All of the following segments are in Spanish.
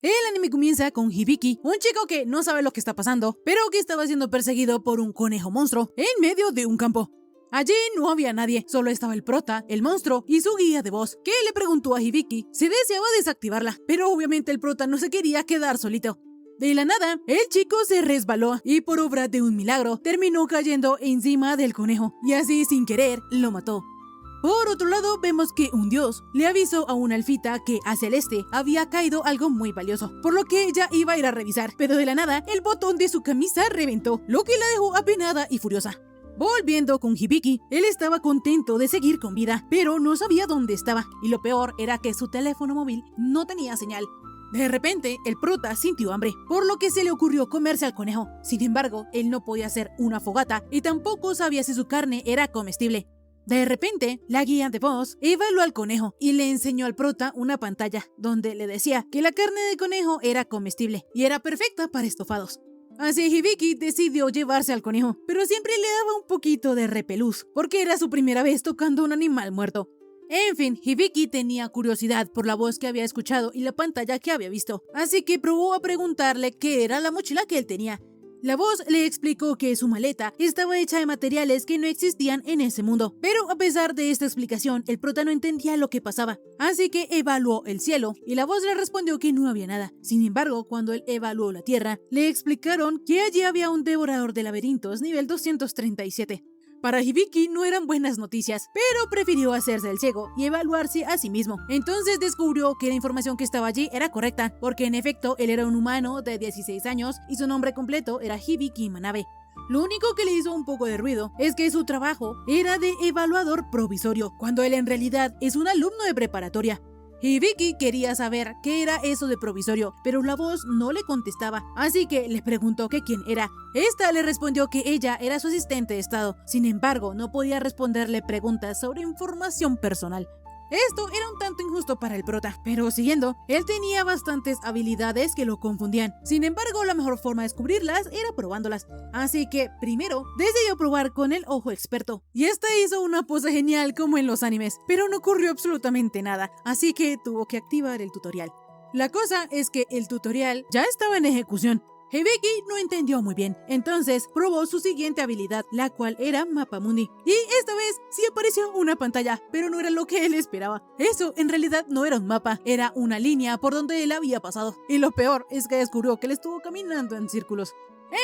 El anime comienza con Hibiki, un chico que no sabe lo que está pasando, pero que estaba siendo perseguido por un conejo monstruo en medio de un campo. Allí no había nadie, solo estaba el prota, el monstruo y su guía de voz, que le preguntó a Hibiki si deseaba desactivarla, pero obviamente el prota no se quería quedar solito. De la nada, el chico se resbaló y por obra de un milagro terminó cayendo encima del conejo y así sin querer lo mató. Por otro lado, vemos que un dios le avisó a una elfita que hacia el este había caído algo muy valioso, por lo que ella iba a ir a revisar, pero de la nada el botón de su camisa reventó, lo que la dejó apenada y furiosa. Volviendo con Hibiki, él estaba contento de seguir con vida, pero no sabía dónde estaba, y lo peor era que su teléfono móvil no tenía señal. De repente, el prota sintió hambre, por lo que se le ocurrió comerse al conejo. Sin embargo, él no podía hacer una fogata y tampoco sabía si su carne era comestible. De repente, la guía de voz evaluó al conejo y le enseñó al prota una pantalla donde le decía que la carne de conejo era comestible y era perfecta para estofados. Así Hibiki decidió llevarse al conejo, pero siempre le daba un poquito de repelús, porque era su primera vez tocando un animal muerto. En fin, Hibiki tenía curiosidad por la voz que había escuchado y la pantalla que había visto, así que probó a preguntarle qué era la mochila que él tenía. La voz le explicó que su maleta estaba hecha de materiales que no existían en ese mundo, pero a pesar de esta explicación, el prota no entendía lo que pasaba, así que evaluó el cielo y la voz le respondió que no había nada. Sin embargo, cuando él evaluó la tierra, le explicaron que allí había un devorador de laberintos nivel 237. Para Hibiki no eran buenas noticias, pero prefirió hacerse el ciego y evaluarse a sí mismo. Entonces descubrió que la información que estaba allí era correcta, porque en efecto él era un humano de 16 años y su nombre completo era Hibiki Manabe. Lo único que le hizo un poco de ruido es que su trabajo era de evaluador provisorio, cuando él en realidad es un alumno de preparatoria. Hibiki quería saber qué era eso de provisorio, pero la voz no le contestaba, así que le preguntó que quién era. Esta le respondió que ella era su asistente de estado, sin embargo no podía responderle preguntas sobre información personal. Esto era un tanto injusto para el prota, pero siguiendo, él tenía bastantes habilidades que lo confundían. Sin embargo, la mejor forma de descubrirlas era probándolas. Así que, primero, decidió probar con el ojo experto. Y esta hizo una pose genial como en los animes, pero no ocurrió absolutamente nada, así que tuvo que activar el tutorial. La cosa es que el tutorial ya estaba en ejecución. Hibiki no entendió muy bien, entonces probó su siguiente habilidad, la cual era Mapamundi. Y esta vez sí apareció una pantalla, pero no era lo que él esperaba. Eso en realidad no era un mapa, era una línea por donde él había pasado. Y lo peor es que descubrió que él estuvo caminando en círculos.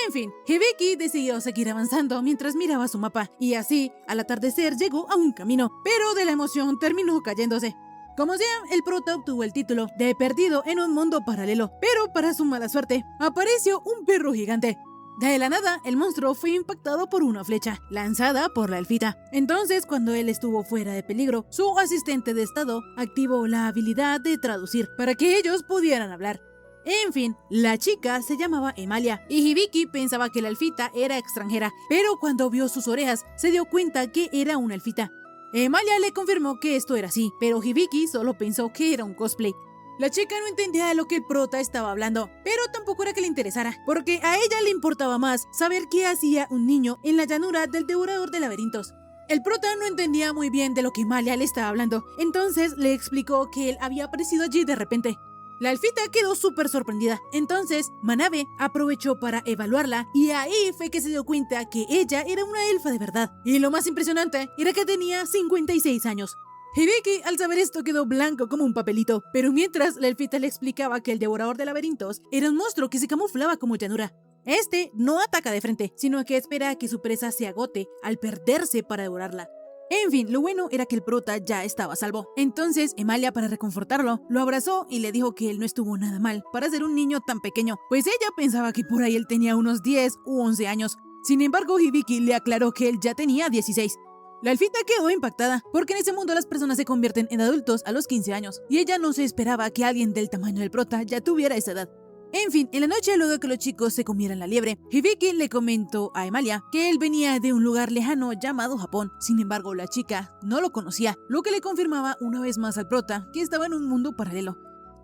En fin, Hibiki decidió seguir avanzando mientras miraba su mapa, y así, al atardecer llegó a un camino, pero de la emoción terminó cayéndose. Como sea, el prota obtuvo el título de perdido en un mundo paralelo, pero para su mala suerte, apareció un perro gigante. De la nada, el monstruo fue impactado por una flecha, lanzada por la elfita. Entonces, cuando él estuvo fuera de peligro, su asistente de estado activó la habilidad de traducir para que ellos pudieran hablar. En fin, la chica se llamaba Emalia, y Hibiki pensaba que la elfita era extranjera, pero cuando vio sus orejas, se dio cuenta que era una elfita. Emalia le confirmó que esto era así, pero Hibiki solo pensó que era un cosplay. La chica no entendía de lo que el prota estaba hablando, pero tampoco era que le interesara, porque a ella le importaba más saber qué hacía un niño en la llanura del devorador de laberintos. El prota no entendía muy bien de lo que Emalia le estaba hablando, entonces le explicó que él había aparecido allí de repente. La elfita quedó súper sorprendida, entonces Manabe aprovechó para evaluarla y ahí fue que se dio cuenta que ella era una elfa de verdad. Y lo más impresionante era que tenía 56 años. Hibiki al saber esto quedó blanco como un papelito, pero mientras la elfita le explicaba que el devorador de laberintos era un monstruo que se camuflaba como llanura. Este no ataca de frente, sino que espera a que su presa se agote al perderse para devorarla. En fin, lo bueno era que el prota ya estaba a salvo. Entonces, Emalia, para reconfortarlo, lo abrazó y le dijo que él no estuvo nada mal para ser un niño tan pequeño, pues ella pensaba que por ahí él tenía unos 10 u 11 años. Sin embargo, Hibiki le aclaró que él ya tenía 16. La elfita quedó impactada, porque en ese mundo las personas se convierten en adultos a los 15 años, y ella no se esperaba que alguien del tamaño del prota ya tuviera esa edad. En fin, en la noche luego de que los chicos se comieran la liebre, Hibiki le comentó a Emalia que él venía de un lugar lejano llamado Japón. Sin embargo, la chica no lo conocía, lo que le confirmaba una vez más al prota que estaba en un mundo paralelo.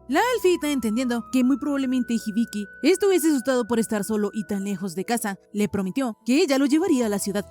La elfita, entendiendo que muy probablemente Hibiki estuviese asustado por estar solo y tan lejos de casa, le prometió que ella lo llevaría a la ciudad.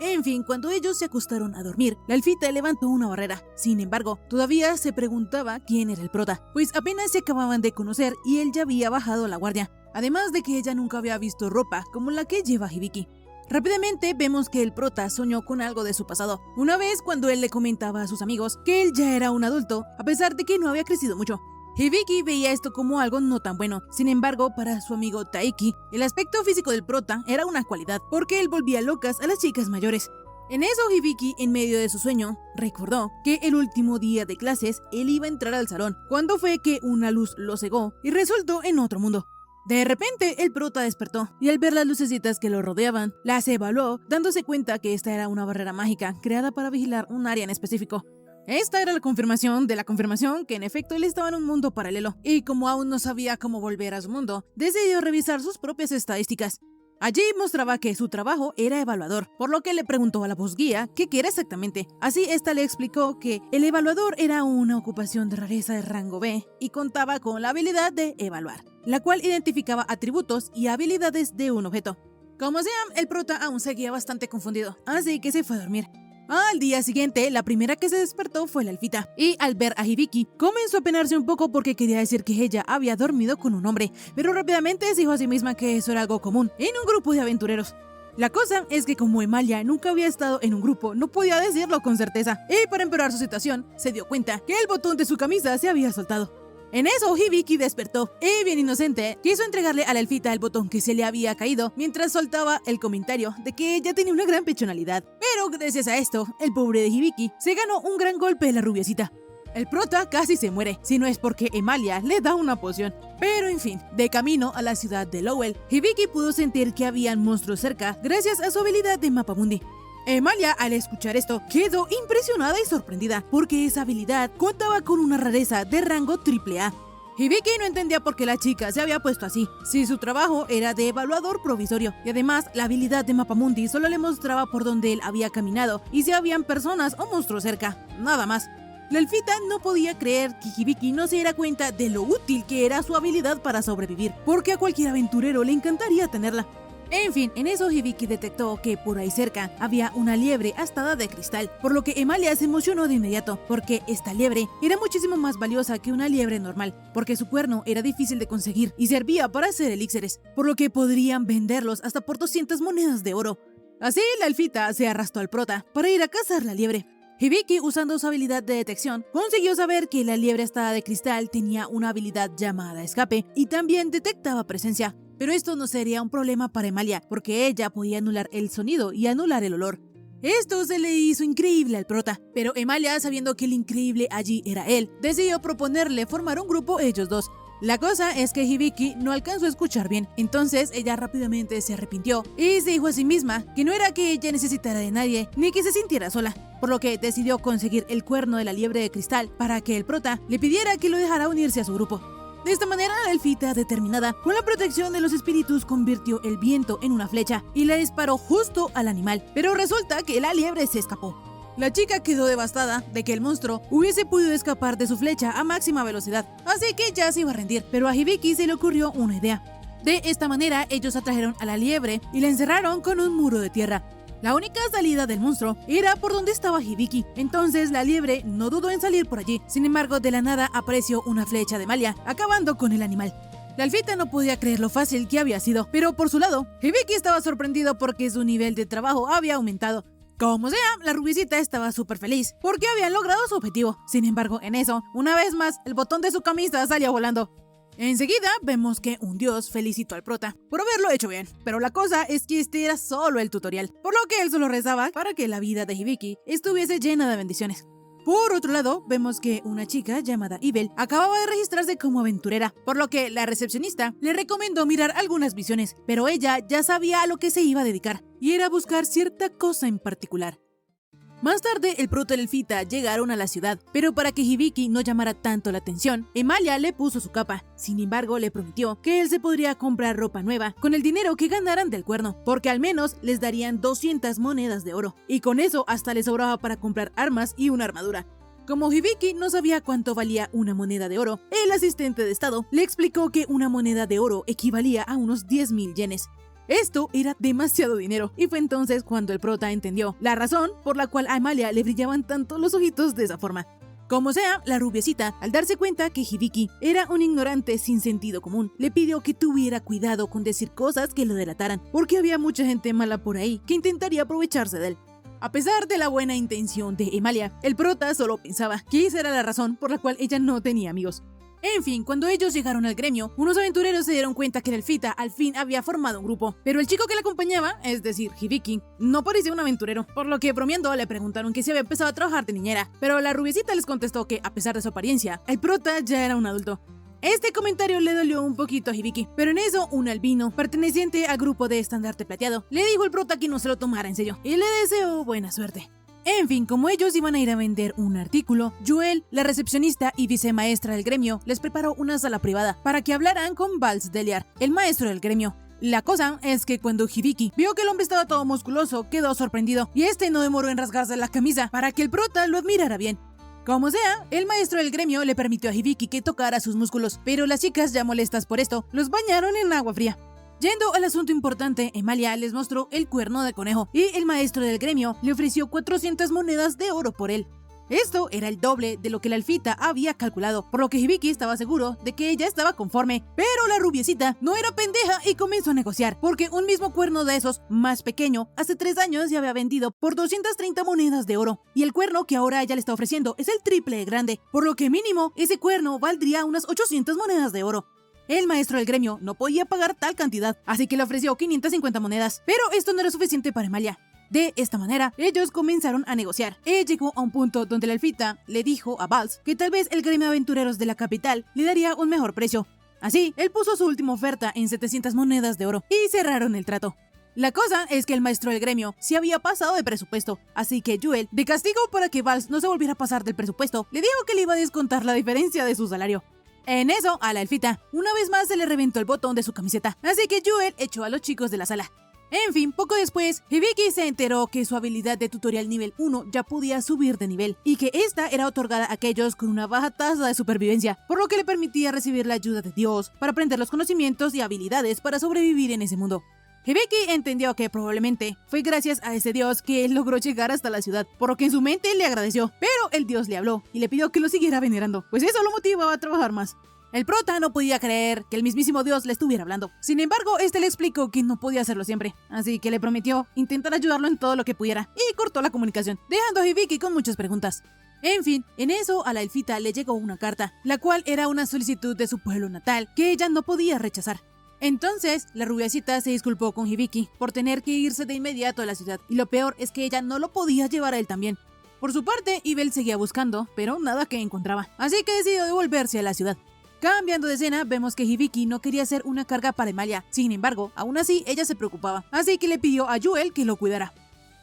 En fin, cuando ellos se acostaron a dormir, la elfita levantó una barrera. Sin embargo, todavía se preguntaba quién era el prota, pues apenas se acababan de conocer y él ya había bajado la guardia. Además de que ella nunca había visto ropa como la que lleva Hibiki. Rápidamente vemos que el prota soñó con algo de su pasado. Una vez cuando él le comentaba a sus amigos que él ya era un adulto, a pesar de que no había crecido mucho. Hibiki veía esto como algo no tan bueno. Sin embargo, para su amigo Taiki, el aspecto físico del prota era una cualidad, porque él volvía locas a las chicas mayores. En eso, Hibiki, en medio de su sueño, recordó que el último día de clases él iba a entrar al salón, cuando fue que una luz lo cegó y resultó en otro mundo. De repente, el prota despertó y al ver las lucecitas que lo rodeaban, las evaluó, dándose cuenta que esta era una barrera mágica creada para vigilar un área en específico. Esta era la confirmación de la confirmación que en efecto él estaba en un mundo paralelo, y como aún no sabía cómo volver a su mundo, decidió revisar sus propias estadísticas. Allí mostraba que su trabajo era evaluador, por lo que le preguntó a la voz guía qué era exactamente. Así esta le explicó que el evaluador era una ocupación de rareza de rango B y contaba con la habilidad de evaluar, la cual identificaba atributos y habilidades de un objeto. Como sea, el prota aún seguía bastante confundido, así que se fue a dormir. Al día siguiente, la primera que se despertó fue la elfita, y al ver a Hibiki, comenzó a penarse un poco porque quería decir que ella había dormido con un hombre, pero rápidamente se dijo a sí misma que eso era algo común en un grupo de aventureros. La cosa es que como Emalia nunca había estado en un grupo, no podía decirlo con certeza, y para empeorar su situación, se dio cuenta que el botón de su camisa se había soltado. En eso, Hibiki despertó y, bien inocente, quiso entregarle a la elfita el botón que se le había caído mientras soltaba el comentario de que ella tenía una gran pechonalidad. Pero gracias a esto, el pobre de Hibiki se ganó un gran golpe de la rubiecita. El prota casi se muere, si no es porque Emalia le da una poción. Pero en fin, de camino a la ciudad de Lowell, Hibiki pudo sentir que habían monstruos cerca gracias a su habilidad de Mapamundi. Emalia, al escuchar esto, quedó impresionada y sorprendida, porque esa habilidad contaba con una rareza de rango AAA. Hibiki no entendía por qué la chica se había puesto así, si su trabajo era de evaluador provisorio, y además la habilidad de Mapamundi solo le mostraba por donde él había caminado y si habían personas o monstruos cerca, nada más. La elfita no podía creer que Hibiki no se diera cuenta de lo útil que era su habilidad para sobrevivir, porque a cualquier aventurero le encantaría tenerla. En fin, en eso Hibiki detectó que por ahí cerca había una liebre astada de cristal, por lo que Emalia se emocionó de inmediato, porque esta liebre era muchísimo más valiosa que una liebre normal, porque su cuerno era difícil de conseguir y servía para hacer elixires, por lo que podrían venderlos hasta por 200 monedas de oro. Así, la elfita se arrastró al prota para ir a cazar la liebre. Hibiki, usando su habilidad de detección, consiguió saber que la liebre astada de cristal tenía una habilidad llamada escape y también detectaba presencia. Pero esto no sería un problema para Emalia, porque ella podía anular el sonido y anular el olor. Esto se le hizo increíble al prota, pero Emalia, sabiendo que el increíble allí era él, decidió proponerle formar un grupo ellos dos. La cosa es que Hibiki no alcanzó a escuchar bien, entonces ella rápidamente se arrepintió y se dijo a sí misma que no era que ella necesitara de nadie ni que se sintiera sola, por lo que decidió conseguir el cuerno de la liebre de cristal para que el prota le pidiera que lo dejara unirse a su grupo. De esta manera, la elfita, determinada con la protección de los espíritus, convirtió el viento en una flecha y la disparó justo al animal, pero resulta que la liebre se escapó. La chica quedó devastada de que el monstruo hubiese podido escapar de su flecha a máxima velocidad, así que ya se iba a rendir, pero a Hibiki se le ocurrió una idea. De esta manera, ellos atrajeron a la liebre y la encerraron con un muro de tierra. La única salida del monstruo era por donde estaba Hibiki, entonces la liebre no dudó en salir por allí. Sin embargo, de la nada apareció una flecha de Emalia, acabando con el animal. La elfita no podía creer lo fácil que había sido, pero por su lado, Hibiki estaba sorprendido porque su nivel de trabajo había aumentado. Como sea, la rubiecita estaba súper feliz porque habían logrado su objetivo. Sin embargo, en eso, una vez más, el botón de su camisa salía volando. Enseguida vemos que un dios felicitó al prota por haberlo hecho bien, pero la cosa es que este era solo el tutorial, por lo que él solo rezaba para que la vida de Hibiki estuviese llena de bendiciones. Por otro lado, vemos que una chica llamada Ibel acababa de registrarse como aventurera, por lo que la recepcionista le recomendó mirar algunas visiones, pero ella ya sabía a lo que se iba a dedicar, y era buscar cierta cosa en particular. Más tarde, el prota y la elfita llegaron a la ciudad, pero para que Hibiki no llamara tanto la atención, Emalia le puso su capa. Sin embargo, le prometió que él se podría comprar ropa nueva con el dinero que ganaran del cuerno, porque al menos les darían 200 monedas de oro, y con eso hasta les sobraba para comprar armas y una armadura. Como Hibiki no sabía cuánto valía una moneda de oro, el asistente de estado le explicó que una moneda de oro equivalía a unos 10.000 yenes. Esto era demasiado dinero, y fue entonces cuando el prota entendió la razón por la cual a Emalia le brillaban tanto los ojitos de esa forma. Como sea, la rubiecita, al darse cuenta que Hibiki era un ignorante sin sentido común, le pidió que tuviera cuidado con decir cosas que lo delataran, porque había mucha gente mala por ahí que intentaría aprovecharse de él. A pesar de la buena intención de Emalia, el prota solo pensaba que esa era la razón por la cual ella no tenía amigos. En fin, cuando ellos llegaron al gremio, unos aventureros se dieron cuenta que la elfita al fin había formado un grupo, pero el chico que la acompañaba, es decir, Hibiki, no parecía un aventurero, por lo que bromeando le preguntaron que si había empezado a trabajar de niñera, pero la rubiecita les contestó que, a pesar de su apariencia, el prota ya era un adulto. Este comentario le dolió un poquito a Hibiki, pero en eso un albino, perteneciente al grupo de Estandarte Plateado, le dijo al prota que no se lo tomara en serio, y le deseó buena suerte. En fin, como ellos iban a ir a vender un artículo, Joel, la recepcionista y vicemaestra del gremio, les preparó una sala privada para que hablaran con Vals Deliar, el maestro del gremio. La cosa es que cuando Hibiki vio que el hombre estaba todo musculoso, quedó sorprendido, y este no demoró en rasgarse la camisa para que el prota lo admirara bien. Como sea, el maestro del gremio le permitió a Hibiki que tocara sus músculos, pero las chicas, ya molestas por esto, los bañaron en agua fría. Yendo al asunto importante, Emalia les mostró el cuerno de conejo y el maestro del gremio le ofreció 400 monedas de oro por él. Esto era el doble de lo que la elfita había calculado, por lo que Hibiki estaba seguro de que ella estaba conforme, pero la rubiecita no era pendeja y comenzó a negociar, porque un mismo cuerno de esos, más pequeño, hace 3 años ya había vendido por 230 monedas de oro, y el cuerno que ahora ella le está ofreciendo es el triple de grande, por lo que mínimo ese cuerno valdría unas 800 monedas de oro. El maestro del gremio no podía pagar tal cantidad, así que le ofreció 550 monedas, pero esto no era suficiente para Emalia. De esta manera, ellos comenzaron a negociar. Él llegó a un punto donde la elfita le dijo a Vals que tal vez el gremio de aventureros de la capital le daría un mejor precio. Así, él puso su última oferta en 700 monedas de oro y cerraron el trato. La cosa es que el maestro del gremio se había pasado de presupuesto, así que Joel, de castigo para que Vals no se volviera a pasar del presupuesto, le dijo que le iba a descontar la diferencia de su salario. En eso, a la elfita, una vez más se le reventó el botón de su camiseta, así que Joel echó a los chicos de la sala. En fin, poco después, Hibiki se enteró que su habilidad de tutorial nivel 1 ya podía subir de nivel, y que esta era otorgada a aquellos con una baja tasa de supervivencia, por lo que le permitía recibir la ayuda de Dios para aprender los conocimientos y habilidades para sobrevivir en ese mundo. Hibiki entendió que probablemente fue gracias a ese dios que él logró llegar hasta la ciudad, por lo que en su mente le agradeció, pero el dios le habló y le pidió que lo siguiera venerando, pues eso lo motivaba a trabajar más. El prota no podía creer que el mismísimo dios le estuviera hablando. Sin embargo, este le explicó que no podía hacerlo siempre, así que le prometió intentar ayudarlo en todo lo que pudiera, y cortó la comunicación, dejando a Hibiki con muchas preguntas. En fin, en eso a la elfita le llegó una carta, la cual era una solicitud de su pueblo natal, que ella no podía rechazar. Entonces, la rubiecita se disculpó con Hibiki por tener que irse de inmediato a la ciudad, y lo peor es que ella no lo podía llevar a él también. Por su parte, Ibel seguía buscando, pero nada que encontraba, así que decidió devolverse a la ciudad. Cambiando de escena, vemos que Hibiki no quería ser una carga para Emalia, sin embargo, aún así ella se preocupaba, así que le pidió a Joel que lo cuidara.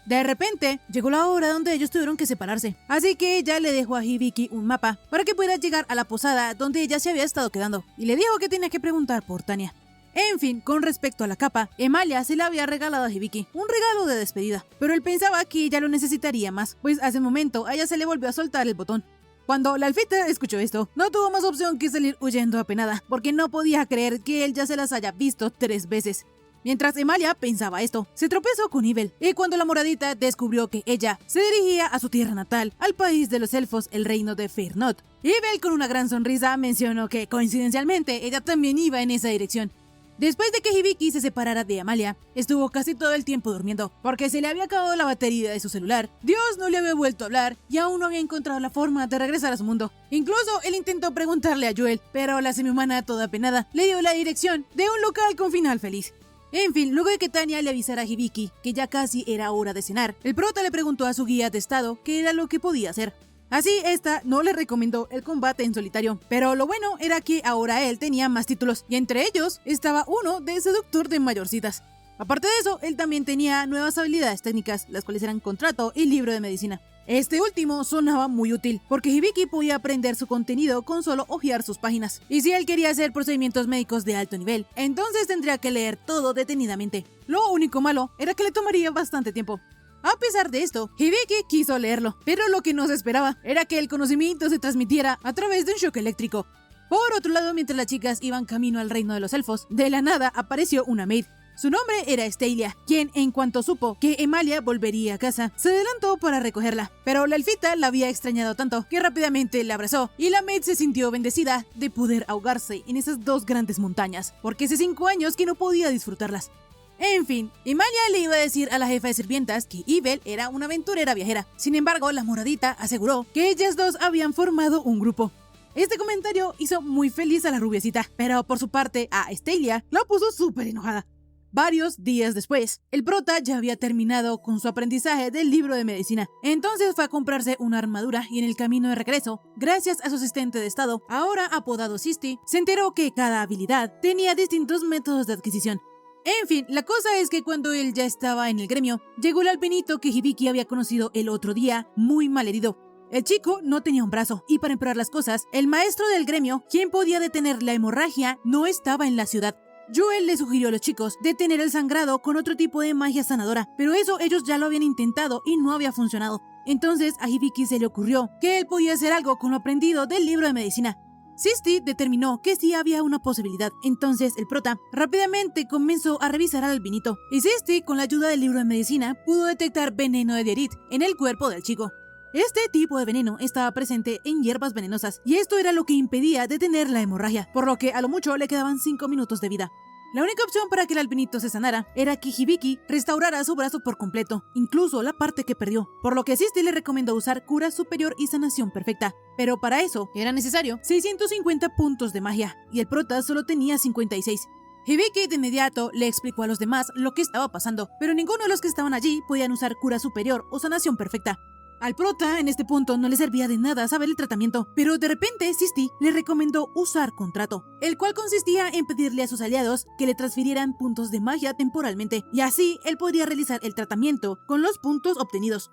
De repente, llegó la hora donde ellos tuvieron que separarse, así que ella le dejó a Hibiki un mapa para que pudiera llegar a la posada donde ella se había estado quedando, y le dijo que tenía que preguntar por Tania. En fin, con respecto a la capa, Emalia se la había regalado a Hibiki, un regalo de despedida, pero él pensaba que ella lo necesitaría más, pues hace un momento a ella se le volvió a soltar el botón. Cuando la elfita escuchó esto, no tuvo más opción que salir huyendo apenada, porque no podía creer que él ya se las haya visto 3 veces. Mientras Emalia pensaba esto, se tropezó con Ibel, y cuando la moradita descubrió que ella se dirigía a su tierra natal, al país de los elfos, el reino de Fairnot, Ibel con una gran sonrisa mencionó que, coincidencialmente, ella también iba en esa dirección. Después de que Hibiki se separara de Emalia, estuvo casi todo el tiempo durmiendo, porque se le había acabado la batería de su celular, Dios no le había vuelto a hablar y aún no había encontrado la forma de regresar a su mundo. Incluso él intentó preguntarle a Joel, pero la semihumana, toda apenada, le dio la dirección de un local con final feliz. En fin, luego de que Tania le avisara a Hibiki que ya casi era hora de cenar, el prota le preguntó a su guía de estado qué era lo que podía hacer. Así, esta no le recomendó el combate en solitario, pero lo bueno era que ahora él tenía más títulos, y entre ellos estaba uno de seductor de mayorcitas. Aparte de eso, él también tenía nuevas habilidades técnicas, las cuales eran contrato y libro de medicina. Este último sonaba muy útil, porque Hibiki podía aprender su contenido con solo hojear sus páginas. Y si él quería hacer procedimientos médicos de alto nivel, entonces tendría que leer todo detenidamente. Lo único malo era que le tomaría bastante tiempo. A pesar de esto, Hibiki quiso leerlo, pero lo que no se esperaba era que el conocimiento se transmitiera a través de un shock eléctrico. Por otro lado, mientras las chicas iban camino al reino de los elfos, de la nada apareció una maid. Su nombre era Stelia, quien en cuanto supo que Emalia volvería a casa, se adelantó para recogerla. Pero la elfita la había extrañado tanto que rápidamente la abrazó y la maid se sintió bendecida de poder ahogarse en esas dos grandes montañas, porque hace 5 años que no podía disfrutarlas. En fin, Emalia le iba a decir a la jefa de sirvientas que Ibel era una aventurera viajera. Sin embargo, la moradita aseguró que ellas dos habían formado un grupo. Este comentario hizo muy feliz a la rubiecita, pero por su parte a Stelia la puso súper enojada. Varios días después, el prota ya había terminado con su aprendizaje del libro de medicina. Entonces fue a comprarse una armadura y en el camino de regreso, gracias a su asistente de estado, ahora apodado Sisti, se enteró que cada habilidad tenía distintos métodos de adquisición. En fin, la cosa es que cuando él ya estaba en el gremio, llegó el alpinito que Hibiki había conocido el otro día, muy malherido. El chico no tenía un brazo, y para empeorar las cosas, el maestro del gremio, quien podía detener la hemorragia, no estaba en la ciudad. Joel le sugirió a los chicos detener el sangrado con otro tipo de magia sanadora, pero eso ellos ya lo habían intentado y no había funcionado. Entonces a Hibiki se le ocurrió que él podía hacer algo con lo aprendido del libro de medicina. Sisti determinó que sí había una posibilidad, entonces el prota rápidamente comenzó a revisar al albinito, y Sisti, con la ayuda del libro de medicina, pudo detectar veneno de Dierit en el cuerpo del chico. Este tipo de veneno estaba presente en hierbas venenosas, y esto era lo que impedía detener la hemorragia, por lo que a lo mucho le quedaban 5 minutos de vida. La única opción para que el albinito se sanara era que Hibiki restaurara su brazo por completo, incluso la parte que perdió, por lo que Sisti le recomendó usar cura superior y sanación perfecta. Pero para eso era necesario 650 puntos de magia, y el prota solo tenía 56. Hibiki de inmediato le explicó a los demás lo que estaba pasando, pero ninguno de los que estaban allí podían usar cura superior o sanación perfecta. Al prota en este punto no le servía de nada saber el tratamiento, pero de repente Sisti le recomendó usar contrato, el cual consistía en pedirle a sus aliados que le transfirieran puntos de magia temporalmente, y así él podría realizar el tratamiento con los puntos obtenidos.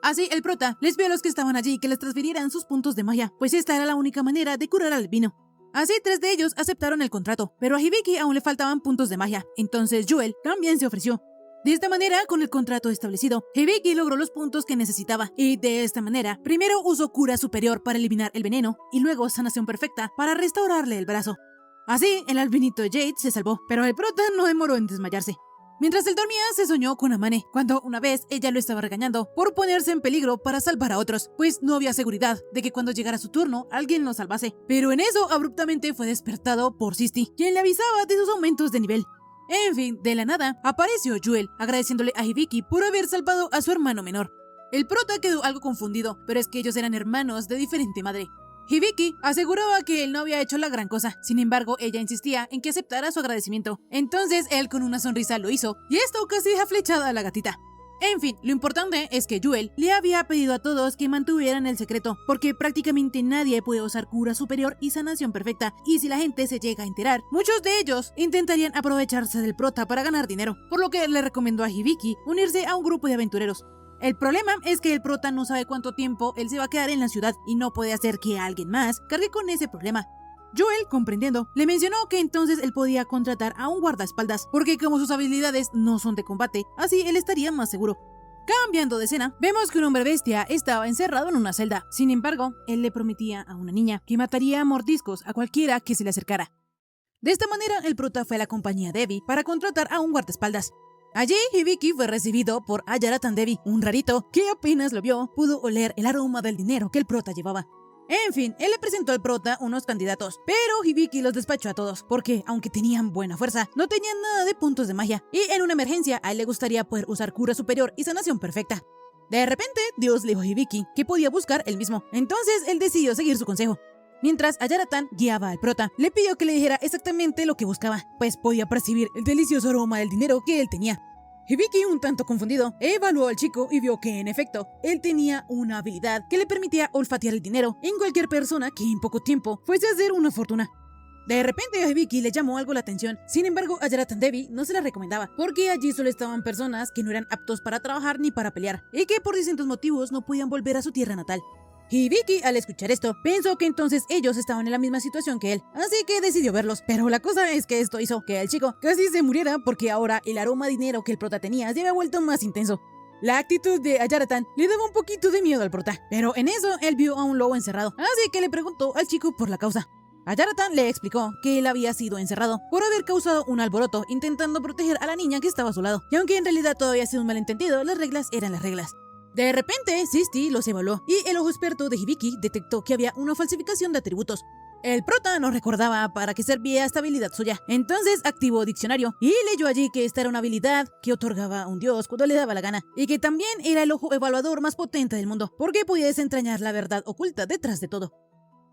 Así el prota les pidió a los que estaban allí que les transfirieran sus puntos de magia, pues esta era la única manera de curar al albino. Así 3 de ellos aceptaron el contrato, pero a Hibiki aún le faltaban puntos de magia, entonces Joel también se ofreció. De esta manera, con el contrato establecido, Hibiki logró los puntos que necesitaba, y de esta manera, primero usó cura superior para eliminar el veneno, y luego sanación perfecta para restaurarle el brazo. Así, el albinito Jade se salvó, pero el prota no demoró en desmayarse. Mientras él dormía, se soñó con Amane, cuando una vez ella lo estaba regañando por ponerse en peligro para salvar a otros, pues no había seguridad de que cuando llegara su turno, alguien lo salvase. Pero en eso, abruptamente fue despertado por Sisti, quien le avisaba de sus aumentos de nivel. En fin, de la nada, apareció Joel, agradeciéndole a Hibiki por haber salvado a su hermano menor. El prota quedó algo confundido, pero es que ellos eran hermanos de diferente madre. Hibiki aseguraba que él no había hecho la gran cosa, sin embargo, ella insistía en que aceptara su agradecimiento. Entonces él con una sonrisa lo hizo, y esto casi deja flechada a la gatita. En fin, lo importante es que Joel le había pedido a todos que mantuvieran el secreto, porque prácticamente nadie puede usar cura superior y sanación perfecta, y si la gente se llega a enterar, muchos de ellos intentarían aprovecharse del prota para ganar dinero, por lo que le recomendó a Hibiki unirse a un grupo de aventureros. El problema es que el prota no sabe cuánto tiempo él se va a quedar en la ciudad, y no puede hacer que alguien más cargue con ese problema. Joel, comprendiendo, le mencionó que entonces él podía contratar a un guardaespaldas, porque como sus habilidades no son de combate, así él estaría más seguro. Cambiando de escena, vemos que un hombre bestia estaba encerrado en una celda. Sin embargo, él le prometía a una niña que mataría a mordiscos a cualquiera que se le acercara. De esta manera, el prota fue a la compañía Devi para contratar a un guardaespaldas. Allí, Hibiki fue recibido por Ayaratan Devi, un rarito que apenas lo vio, pudo oler el aroma del dinero que el prota llevaba. En fin, él le presentó al prota unos candidatos, pero Hibiki los despachó a todos, porque aunque tenían buena fuerza, no tenían nada de puntos de magia, y en una emergencia a él le gustaría poder usar cura superior y sanación perfecta. De repente, Dios le dijo a Hibiki que podía buscar él mismo, entonces él decidió seguir su consejo. Mientras Ayaratan guiaba al prota, le pidió que le dijera exactamente lo que buscaba, pues podía percibir el delicioso aroma del dinero que él tenía. Hibiki, un tanto confundido, evaluó al chico y vio que, en efecto, él tenía una habilidad que le permitía olfatear el dinero en cualquier persona que en poco tiempo fuese a hacer una fortuna. De repente a Hibiki le llamó algo la atención, sin embargo a Ayaratan Devi no se la recomendaba, porque allí solo estaban personas que no eran aptos para trabajar ni para pelear, y que por distintos motivos no podían volver a su tierra natal. Hibiki, al escuchar esto, pensó que entonces ellos estaban en la misma situación que él, así que decidió verlos. Pero la cosa es que esto hizo que el chico casi se muriera porque ahora el aroma de dinero que el prota tenía se había vuelto más intenso. La actitud de Ayaratan le daba un poquito de miedo al prota, pero en eso él vio a un lobo encerrado, así que le preguntó al chico por la causa. A Yaratan le explicó que él había sido encerrado por haber causado un alboroto intentando proteger a la niña que estaba a su lado, y aunque en realidad todo había sido un malentendido, las reglas eran las reglas. De repente, Sisti los evaluó y el ojo experto de Hibiki detectó que había una falsificación de atributos. El prota no recordaba para qué servía esta habilidad suya, entonces activó diccionario y leyó allí que esta era una habilidad que otorgaba a un dios cuando le daba la gana, y que también era el ojo evaluador más potente del mundo, porque podía desentrañar la verdad oculta detrás de todo.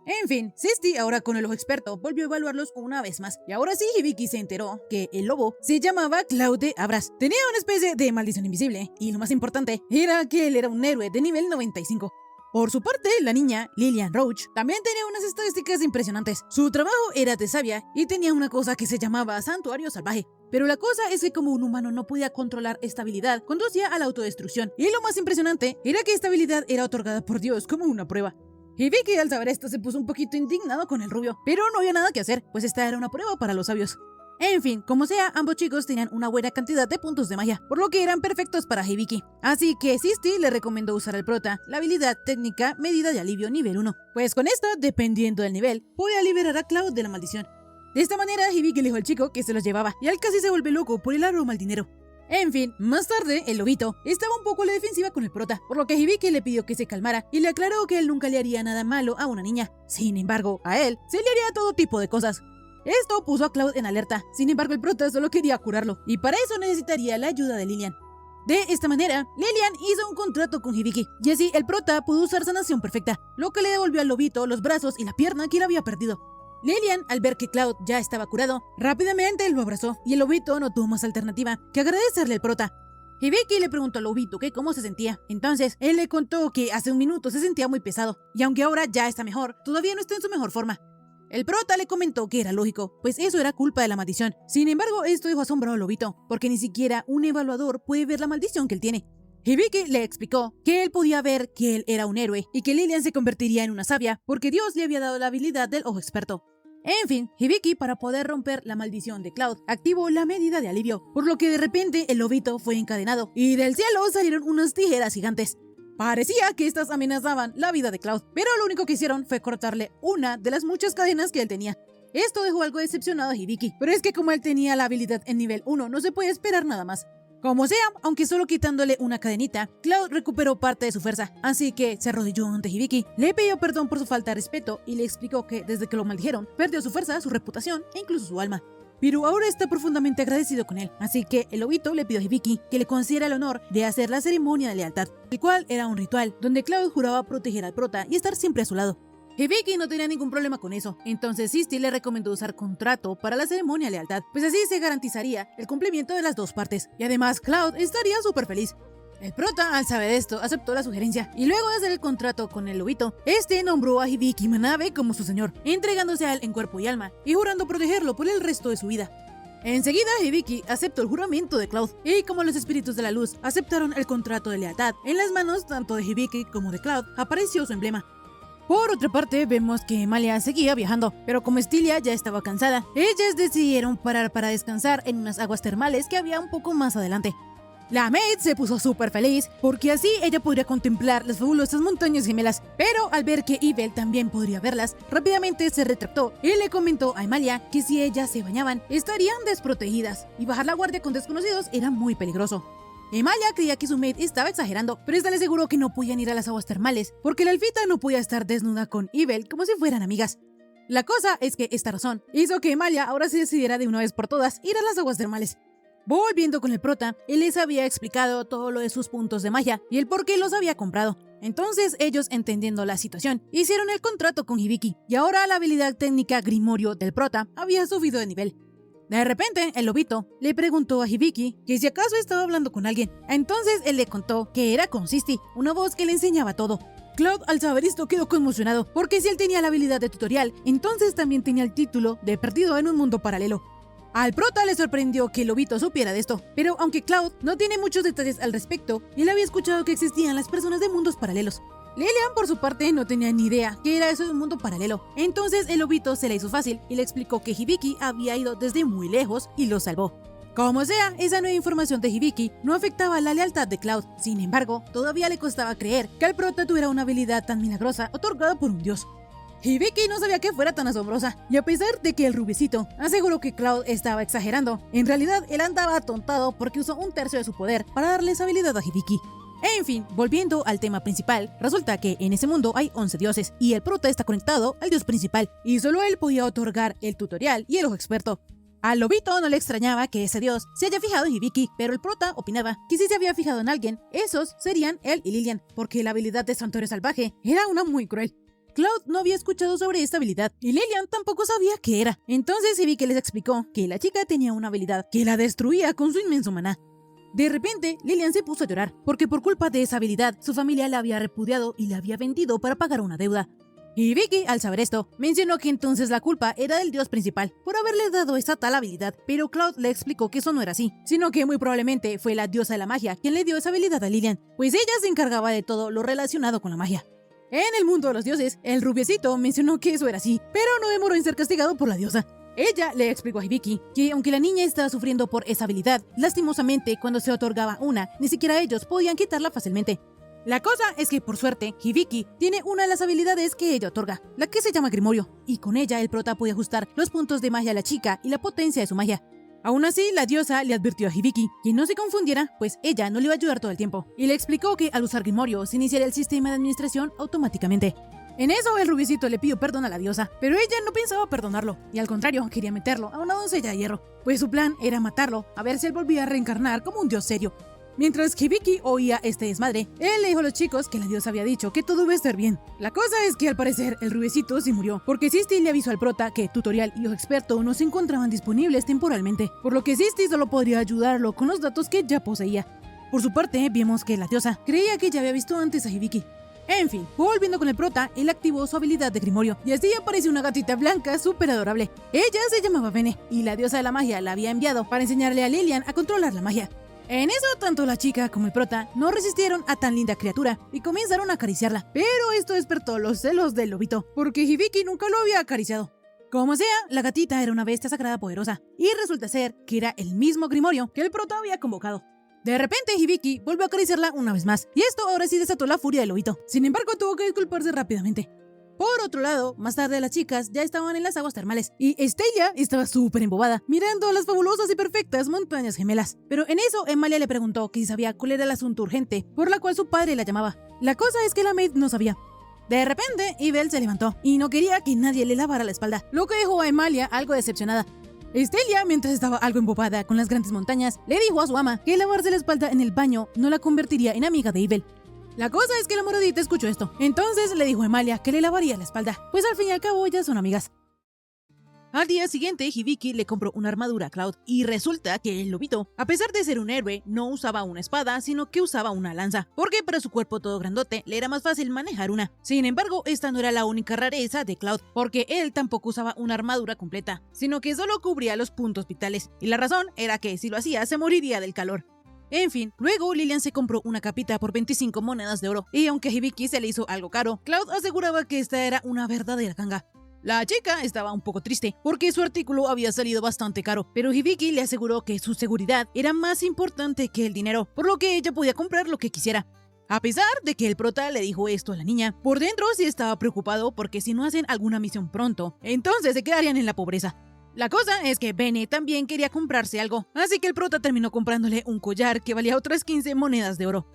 En fin, Sisti, ahora con el ojo experto, volvió a evaluarlos una vez más, y ahora sí Hibiki se enteró que el lobo se llamaba Cloud de Abras. Tenía una especie de maldición invisible, y lo más importante era que él era un héroe de nivel 95. Por su parte, la niña, Lillian Roach, también tenía unas estadísticas impresionantes. Su trabajo era de sabia y tenía una cosa que se llamaba Santuario Salvaje. Pero la cosa es que como un humano no podía controlar esta habilidad, conducía a la autodestrucción. Y lo más impresionante era que esta habilidad era otorgada por Dios como una prueba. Hibiki al saber esto se puso un poquito indignado con el rubio, pero no había nada que hacer, pues esta era una prueba para los sabios. En fin, como sea, ambos chicos tenían una buena cantidad de puntos de magia, por lo que eran perfectos para Hibiki. Así que Sisti le recomendó usar al prota la habilidad técnica medida de alivio nivel 1, pues con esta, dependiendo del nivel, podía liberar a Cloud de la maldición. De esta manera, Hibiki le dijo al chico que se los llevaba, y él casi se vuelve loco por el aroma al dinero. En fin, más tarde, el lobito estaba un poco a la defensiva con el prota, por lo que Hibiki le pidió que se calmara y le aclaró que él nunca le haría nada malo a una niña. Sin embargo, a él se le haría todo tipo de cosas. Esto puso a Cloud en alerta, sin embargo el prota solo quería curarlo, y para eso necesitaría la ayuda de Lillian. De esta manera, Lillian hizo un contrato con Hibiki, y así el prota pudo usar sanación perfecta, lo que le devolvió al lobito los brazos y la pierna que él había perdido. Lillian, al ver que Cloud ya estaba curado, rápidamente lo abrazó, y el lobito no tuvo más alternativa que agradecerle al prota. Hibiki le preguntó al lobito que cómo se sentía, entonces él le contó que hace un minuto se sentía muy pesado, y aunque ahora ya está mejor, todavía no está en su mejor forma. El prota le comentó que era lógico, pues eso era culpa de la maldición. Sin embargo, esto dejó asombrado al lobito, porque ni siquiera un evaluador puede ver la maldición que él tiene. Hibiki le explicó que él podía ver que él era un héroe y que Lillian se convertiría en una sabia porque Dios le había dado la habilidad del ojo experto. En fin, Hibiki, para poder romper la maldición de Cloud, activó la medida de alivio, por lo que de repente el lobito fue encadenado y del cielo salieron unas tijeras gigantes. Parecía que estas amenazaban la vida de Cloud, pero lo único que hicieron fue cortarle una de las muchas cadenas que él tenía. Esto dejó algo decepcionado a Hibiki, pero es que como él tenía la habilidad en nivel 1, no se puede esperar nada más. Como sea, aunque solo quitándole una cadenita, Cloud recuperó parte de su fuerza, así que se arrodilló ante Hibiki, le pidió perdón por su falta de respeto y le explicó que desde que lo maldijeron, perdió su fuerza, su reputación e incluso su alma. Pero ahora está profundamente agradecido con él, así que el lobito le pidió a Hibiki que le concediera el honor de hacer la ceremonia de lealtad, el cual era un ritual donde Cloud juraba proteger al prota y estar siempre a su lado. Hibiki no tenía ningún problema con eso, entonces Sisti le recomendó usar contrato para la ceremonia de lealtad, pues así se garantizaría el cumplimiento de las dos partes, y además Cloud estaría súper feliz. El prota, al saber esto, aceptó la sugerencia, y luego de hacer el contrato con el lobito, este nombró a Hibiki Manabe como su señor, entregándose a él en cuerpo y alma, y jurando protegerlo por el resto de su vida. Enseguida, Hibiki aceptó el juramento de Cloud, y como los espíritus de la luz aceptaron el contrato de lealtad, en las manos tanto de Hibiki como de Cloud apareció su emblema. Por otra parte, vemos que Emalia seguía viajando, pero como Estilia ya estaba cansada, ellas decidieron parar para descansar en unas aguas termales que había un poco más adelante. La maid se puso súper feliz, porque así ella podría contemplar las fabulosas montañas gemelas, pero al ver que Ibel también podría verlas, rápidamente se retractó y le comentó a Emalia que si ellas se bañaban, estarían desprotegidas, y bajar la guardia con desconocidos era muy peligroso. Emalia creía que su maid estaba exagerando, pero esta le aseguró que no podían ir a las aguas termales, porque la elfita no podía estar desnuda con Ibel como si fueran amigas. La cosa es que esta razón hizo que Emalia ahora se decidiera de una vez por todas ir a las aguas termales. Volviendo con el prota, él les había explicado todo lo de sus puntos de magia y el por qué los había comprado. Entonces ellos, entendiendo la situación, hicieron el contrato con Hibiki, y ahora la habilidad técnica Grimorio del prota había subido de nivel. De repente, el lobito le preguntó a Hibiki que si acaso estaba hablando con alguien. Entonces él le contó que era con Sisti, una voz que le enseñaba todo. Cloud, al saber esto, quedó conmocionado, porque si él tenía la habilidad de tutorial, entonces también tenía el título de perdido en un mundo paralelo. Al prota le sorprendió que el lobito supiera de esto, pero aunque Cloud no tiene muchos detalles al respecto, él había escuchado que existían las personas de mundos paralelos. Lillian, por su parte, no tenía ni idea qué era eso de un mundo paralelo. Entonces el lobito se le hizo fácil y le explicó que Hibiki había ido desde muy lejos y lo salvó. Como sea, esa nueva información de Hibiki no afectaba la lealtad de Cloud. Sin embargo, todavía le costaba creer que el prota tuviera una habilidad tan milagrosa otorgada por un dios. Hibiki no sabía que fuera tan asombrosa, y a pesar de que el rubiecito aseguró que Cloud estaba exagerando, en realidad él andaba atontado porque usó un tercio de su poder para darle esa habilidad a Hibiki. En fin, volviendo al tema principal, resulta que en ese mundo hay 11 dioses, y el prota está conectado al dios principal, y solo él podía otorgar el tutorial y el ojo experto. Al lobito no le extrañaba que ese dios se haya fijado en Hibiki, pero el prota opinaba que si se había fijado en alguien, esos serían él y Lilian, porque la habilidad de Santuario Salvaje era una muy cruel. Cloud no había escuchado sobre esta habilidad, y Lilian tampoco sabía qué era. Entonces Hibiki les explicó que la chica tenía una habilidad que la destruía con su inmenso maná. De repente, Lilian se puso a llorar, porque por culpa de esa habilidad, su familia la había repudiado y la había vendido para pagar una deuda. Hibiki, al saber esto, mencionó que entonces la culpa era del dios principal por haberle dado esa tal habilidad, pero Cloud le explicó que eso no era así, sino que muy probablemente fue la diosa de la magia quien le dio esa habilidad a Lilian, pues ella se encargaba de todo lo relacionado con la magia. En el mundo de los dioses, el rubiecito mencionó que eso era así, pero no demoró en ser castigado por la diosa. Ella le explicó a Hibiki que aunque la niña estaba sufriendo por esa habilidad, lastimosamente cuando se otorgaba una, ni siquiera ellos podían quitarla fácilmente. La cosa es que, por suerte, Hibiki tiene una de las habilidades que ella otorga, la que se llama Grimorio, y con ella el prota puede ajustar los puntos de magia a la chica y la potencia de su magia. Aún así, la diosa le advirtió a Hibiki que no se confundiera, pues ella no le iba a ayudar todo el tiempo, y le explicó que al usar Grimorio se iniciaría el sistema de administración automáticamente. En eso, el rubiecito le pidió perdón a la diosa, pero ella no pensaba perdonarlo, y al contrario, quería meterlo a una doncella de hierro, pues su plan era matarlo, a ver si él volvía a reencarnar como un dios serio. Mientras Hibiki oía este desmadre, él le dijo a los chicos que la diosa había dicho que todo iba a estar bien. La cosa es que al parecer el rubiecito sí murió, porque Sisti le avisó al prota que tutorial y ojo experto no se encontraban disponibles temporalmente, por lo que Sisti solo podría ayudarlo con los datos que ya poseía. Por su parte, vimos que la diosa creía que ya había visto antes a Hibiki. En fin, volviendo con el prota, él activó su habilidad de Grimorio, y así apareció una gatita blanca súper adorable. Ella se llamaba Bene, y la diosa de la magia la había enviado para enseñarle a Lilian a controlar la magia. En eso, tanto la chica como el prota no resistieron a tan linda criatura y comenzaron a acariciarla, pero esto despertó los celos del lobito, porque Hibiki nunca lo había acariciado. Como sea, la gatita era una bestia sagrada poderosa, y resulta ser que era el mismo Grimorio que el prota había convocado. De repente, Hibiki volvió a acariciarla una vez más, y esto ahora sí desató la furia del lobito. Sin embargo, tuvo que disculparse rápidamente. Por otro lado, más tarde las chicas ya estaban en las aguas termales, y Stella estaba súper embobada, mirando las fabulosas y perfectas montañas gemelas. Pero en eso, Emalia le preguntó que si sabía cuál era el asunto urgente, por la cual su padre la llamaba. La cosa es que la maid no sabía. De repente, Ibel se levantó, y no quería que nadie le lavara la espalda, lo que dejó a Emalia algo decepcionada. Stella, mientras estaba algo embobada con las grandes montañas, le dijo a su ama que lavarse la espalda en el baño no la convertiría en amiga de Ibel. La cosa es que la moradita escuchó esto, entonces le dijo a Emalia que le lavaría la espalda, pues al fin y al cabo ya son amigas. Al día siguiente, Hibiki le compró una armadura a Cloud, y resulta que el lobito, a pesar de ser un héroe, no usaba una espada, sino que usaba una lanza, porque para su cuerpo todo grandote le era más fácil manejar una. Sin embargo, esta no era la única rareza de Cloud, porque él tampoco usaba una armadura completa, sino que solo cubría los puntos vitales, y la razón era que si lo hacía se moriría del calor. En fin, luego Lilian se compró una capita por 25 monedas de oro, y aunque a Hibiki se le hizo algo caro, Cloud aseguraba que esta era una verdadera ganga. La chica estaba un poco triste, porque su artículo había salido bastante caro, pero Hibiki le aseguró que su seguridad era más importante que el dinero, por lo que ella podía comprar lo que quisiera. A pesar de que el prota le dijo esto a la niña, por dentro sí estaba preocupado porque si no hacen alguna misión pronto, entonces se quedarían en la pobreza. La cosa es que Bene también quería comprarse algo, así que el prota terminó comprándole un collar que valía otras 15 monedas de oro.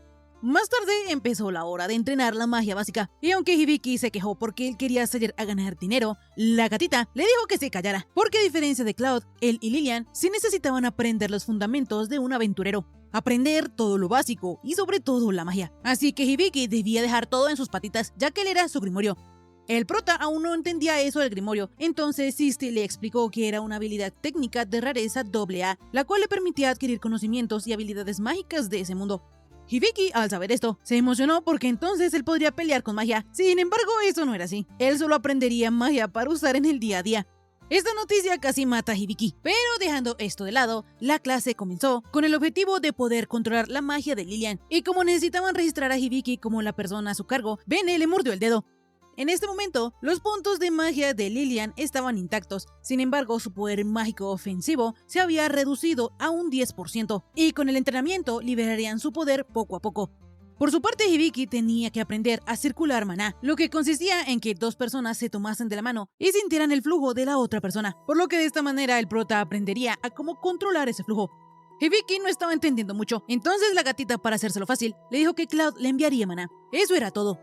Más tarde empezó la hora de entrenar la magia básica, y aunque Hibiki se quejó porque él quería salir a ganar dinero, la gatita le dijo que se callara, porque a diferencia de Cloud, él y Lilian sí necesitaban aprender los fundamentos de un aventurero, aprender todo lo básico y sobre todo la magia. Así que Hibiki debía dejar todo en sus patitas, ya que él era su Grimorio. El prota aún no entendía eso del Grimorio, entonces Sisti le explicó que era una habilidad técnica de rareza AA, la cual le permitía adquirir conocimientos y habilidades mágicas de ese mundo. Hibiki, al saber esto, se emocionó porque entonces él podría pelear con magia. Sin embargo, eso no era así. Él solo aprendería magia para usar en el día a día. Esta noticia casi mata a Hibiki, pero dejando esto de lado, la clase comenzó con el objetivo de poder controlar la magia de Lilian, y como necesitaban registrar a Hibiki como la persona a su cargo, Bene le mordió el dedo. En este momento, los puntos de magia de Lilian estaban intactos, sin embargo su poder mágico ofensivo se había reducido a un 10%, y con el entrenamiento liberarían su poder poco a poco. Por su parte, Hibiki tenía que aprender a circular maná, lo que consistía en que dos personas se tomasen de la mano y sintieran el flujo de la otra persona, por lo que de esta manera el prota aprendería a cómo controlar ese flujo. Hibiki no estaba entendiendo mucho, entonces la gatita, para hacérselo fácil, le dijo que Cloud le enviaría maná. Eso era todo.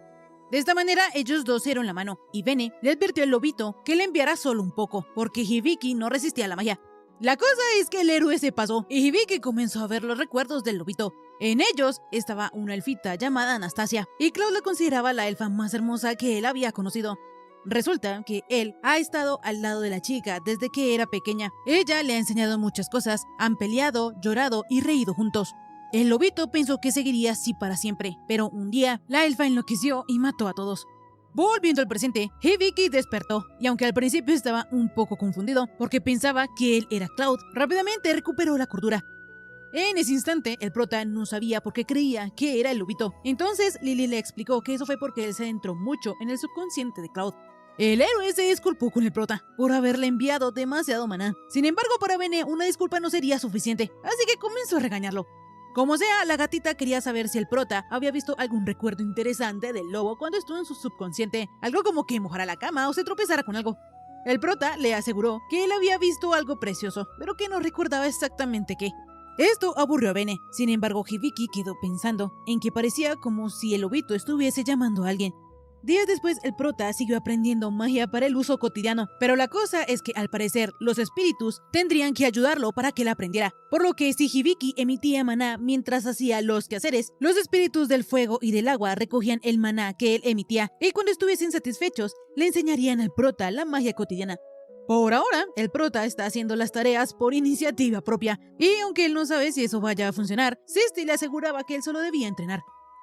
De esta manera, ellos dos se dieron la mano, y Bene le advirtió al lobito que le enviara solo un poco, porque Hibiki no resistía la magia. La cosa es que el héroe se pasó, y Hibiki comenzó a ver los recuerdos del lobito. En ellos estaba una elfita llamada Anastasia, y Cloud la consideraba la elfa más hermosa que él había conocido. Resulta que él ha estado al lado de la chica desde que era pequeña. Ella le ha enseñado muchas cosas, han peleado, llorado y reído juntos. El lobito pensó que seguiría así para siempre, pero un día la elfa enloqueció y mató a todos. Volviendo al presente, Hibiki despertó, y aunque al principio estaba un poco confundido porque pensaba que él era Cloud, rápidamente recuperó la cordura. En ese instante, el prota no sabía por qué creía que era el lobito. Entonces Lily le explicó que eso fue porque él se adentró mucho en el subconsciente de Cloud. El héroe se disculpó con el prota por haberle enviado demasiado maná. Sin embargo, para Bene una disculpa no sería suficiente, así que comenzó a regañarlo. Como sea, la gatita quería saber si el prota había visto algún recuerdo interesante del lobo cuando estuvo en su subconsciente, algo como que mojara la cama o se tropezara con algo. El prota le aseguró que él había visto algo precioso, pero que no recordaba exactamente qué. Esto aburrió a Bene. Sin embargo, Hibiki quedó pensando en que parecía como si el lobito estuviese llamando a alguien. Días después, el prota siguió aprendiendo magia para el uso cotidiano, pero la cosa es que al parecer los espíritus tendrían que ayudarlo para que él aprendiera, por lo que si Hibiki emitía maná mientras hacía los quehaceres, los espíritus del fuego y del agua recogían el maná que él emitía y cuando estuviesen satisfechos le enseñarían al prota la magia cotidiana. Por ahora, el prota está haciendo las tareas por iniciativa propia, y aunque él no sabe si eso vaya a funcionar, Sisti le aseguraba que él solo debía entrenar.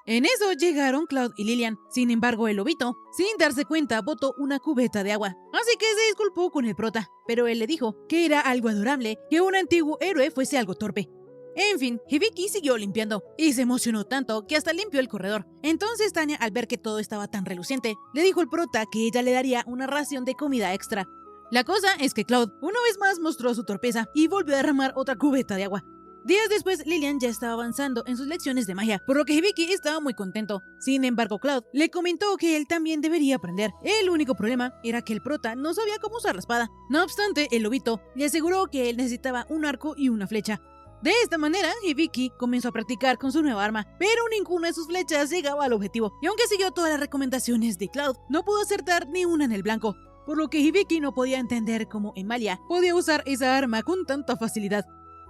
En eso llegaron Cloud y Lilian. Sin embargo, el lobito, sin darse cuenta, botó una cubeta de agua. Así que se disculpó con el prota, pero él le dijo que era algo adorable que un antiguo héroe fuese algo torpe. En fin, Hibiki siguió limpiando, y se emocionó tanto que hasta limpió el corredor. Entonces Tanya, al ver que todo estaba tan reluciente, le dijo al prota que ella le daría una ración de comida extra. La cosa es que Cloud una vez más mostró su torpeza y volvió a derramar otra cubeta de agua. Días después, Lilian ya estaba avanzando en sus lecciones de magia, por lo que Hibiki estaba muy contento. Sin embargo, Cloud le comentó que él también debería aprender. El único problema era que el prota no sabía cómo usar la espada. No obstante, el lobito le aseguró que él necesitaba un arco y una flecha. De esta manera, Hibiki comenzó a practicar con su nueva arma, pero ninguna de sus flechas llegaba al objetivo. Y aunque siguió todas las recomendaciones de Cloud, no pudo acertar ni una en el blanco, por lo que Hibiki no podía entender cómo Emalia podía usar esa arma con tanta facilidad.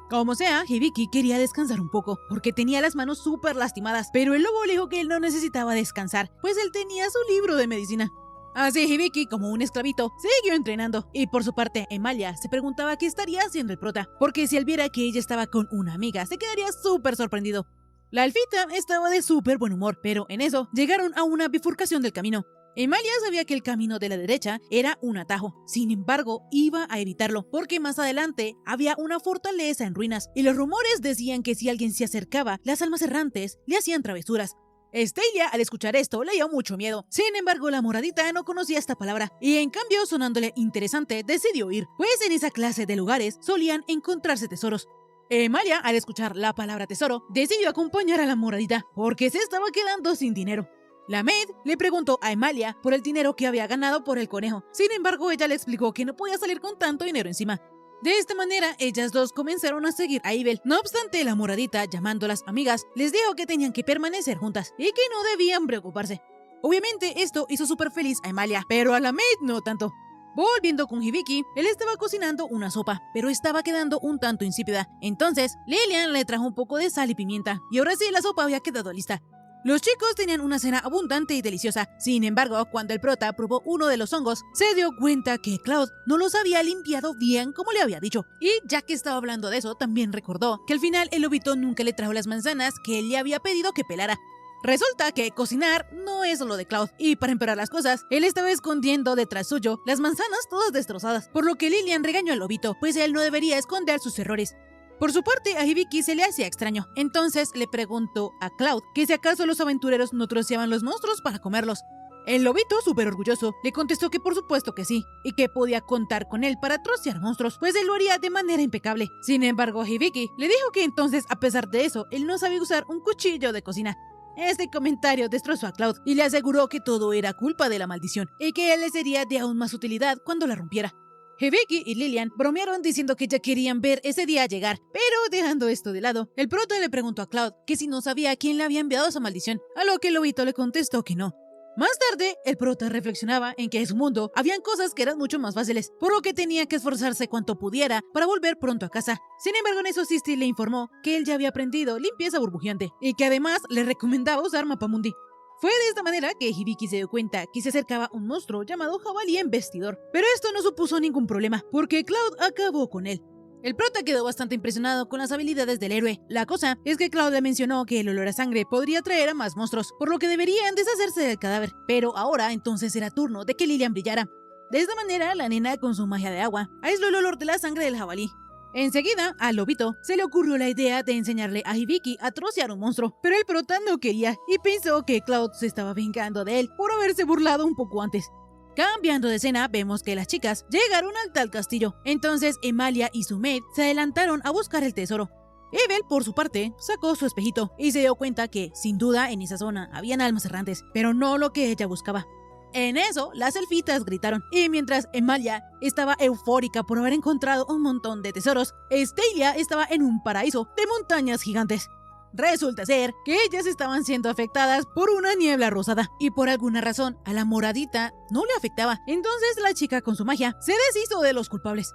Como sea, Hibiki quería descansar un poco, porque tenía las manos súper lastimadas, pero el lobo le dijo que él no necesitaba descansar, pues él tenía su libro de medicina. Así Hibiki, como un esclavito, siguió entrenando, y por su parte, Emalia se preguntaba qué estaría haciendo el prota, porque si él viera que ella estaba con una amiga, se quedaría súper sorprendido. La elfita estaba de súper buen humor, pero en eso llegaron a una bifurcación del camino. Emalia sabía que el camino de la derecha era un atajo, sin embargo, iba a evitarlo, porque más adelante había una fortaleza en ruinas, y los rumores decían que si alguien se acercaba, las almas errantes le hacían travesuras. Estelia, al escuchar esto, le dio mucho miedo. Sin embargo, la moradita no conocía esta palabra, y en cambio, sonándole interesante, decidió ir, pues en esa clase de lugares solían encontrarse tesoros. Emalia, al escuchar la palabra tesoro, decidió acompañar a la moradita, porque se estaba quedando sin dinero. La maid le preguntó a Emalia por el dinero que había ganado por el conejo. Sin embargo, ella le explicó que no podía salir con tanto dinero encima. De esta manera, ellas dos comenzaron a seguir a Ibel. No obstante, la moradita, llamándolas amigas, les dijo que tenían que permanecer juntas y que no debían preocuparse. Obviamente, esto hizo súper feliz a Emalia, pero a la maid no tanto. Volviendo con Hibiki, él estaba cocinando una sopa, pero estaba quedando un tanto insípida. Entonces, Lilian le trajo un poco de sal y pimienta, y ahora sí la sopa había quedado lista. Los chicos tenían una cena abundante y deliciosa. Sin embargo, cuando el prota probó uno de los hongos, se dio cuenta que Cloud no los había limpiado bien como le había dicho. Y ya que estaba hablando de eso, también recordó que al final el lobito nunca le trajo las manzanas que él le había pedido que pelara. Resulta que cocinar no es lo de Cloud, y para empeorar las cosas, él estaba escondiendo detrás suyo las manzanas todas destrozadas, por lo que Lilian regañó al lobito, pues él no debería esconder sus errores. Por su parte, a Hibiki se le hacía extraño, entonces le preguntó a Cloud que si acaso los aventureros no troceaban los monstruos para comerlos. El lobito, súper orgulloso, le contestó que por supuesto que sí, y que podía contar con él para trocear monstruos, pues él lo haría de manera impecable. Sin embargo, Hibiki le dijo que entonces, a pesar de eso, él no sabía usar un cuchillo de cocina. Este comentario destrozó a Cloud y le aseguró que todo era culpa de la maldición y que él le sería de aún más utilidad cuando la rompiera. Hibiki y Lilian bromearon diciendo que ya querían ver ese día llegar, pero dejando esto de lado, el prota le preguntó a Cloud que si no sabía quién le había enviado esa maldición, a lo que el lobito le contestó que no. Más tarde, el prota reflexionaba en que en su mundo habían cosas que eran mucho más fáciles, por lo que tenía que esforzarse cuanto pudiera para volver pronto a casa. Sin embargo, en eso Sisti le informó que él ya había aprendido limpieza burbujeante y que además le recomendaba usar Mapamundi. Fue de esta manera que Hibiki se dio cuenta que se acercaba un monstruo llamado Jabalí Embestidor, pero esto no supuso ningún problema, porque Cloud acabó con él. El prota quedó bastante impresionado con las habilidades del héroe. La cosa es que Cloud le mencionó que el olor a sangre podría traer a más monstruos, por lo que deberían deshacerse del cadáver, pero ahora entonces era turno de que Lilian brillara. De esta manera, la nena, con su magia de agua, aisló el olor de la sangre del jabalí. Enseguida, al lobito se le ocurrió la idea de enseñarle a Hibiki a trocear un monstruo, pero el prota no quería y pensó que Cloud se estaba vengando de él por haberse burlado un poco antes. Cambiando de escena, vemos que las chicas llegaron al tal castillo. Entonces, Emalia y su maid se adelantaron a buscar el tesoro. Evel, por su parte, sacó su espejito y se dio cuenta que, sin duda, en esa zona habían almas errantes, pero no lo que ella buscaba. En eso, las elfitas gritaron, y mientras Emalia estaba eufórica por haber encontrado un montón de tesoros, Estelia estaba en un paraíso de montañas gigantes. Resulta ser que ellas estaban siendo afectadas por una niebla rosada, y por alguna razón a la moradita no le afectaba. Entonces la chica con su magia se deshizo de los culpables.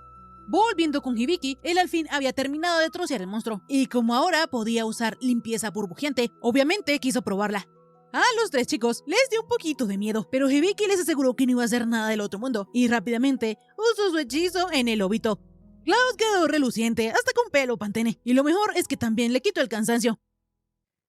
Volviendo con Hibiki, él al fin había terminado de trocear el monstruo, y como ahora podía usar limpieza burbujeante, obviamente quiso probarla. A los tres chicos les dio un poquito de miedo, pero Hibiki les aseguró que no iba a hacer nada del otro mundo, y rápidamente usó su hechizo en el lobito. Cloud quedó reluciente, hasta con pelo pantene, y lo mejor es que también le quitó el cansancio.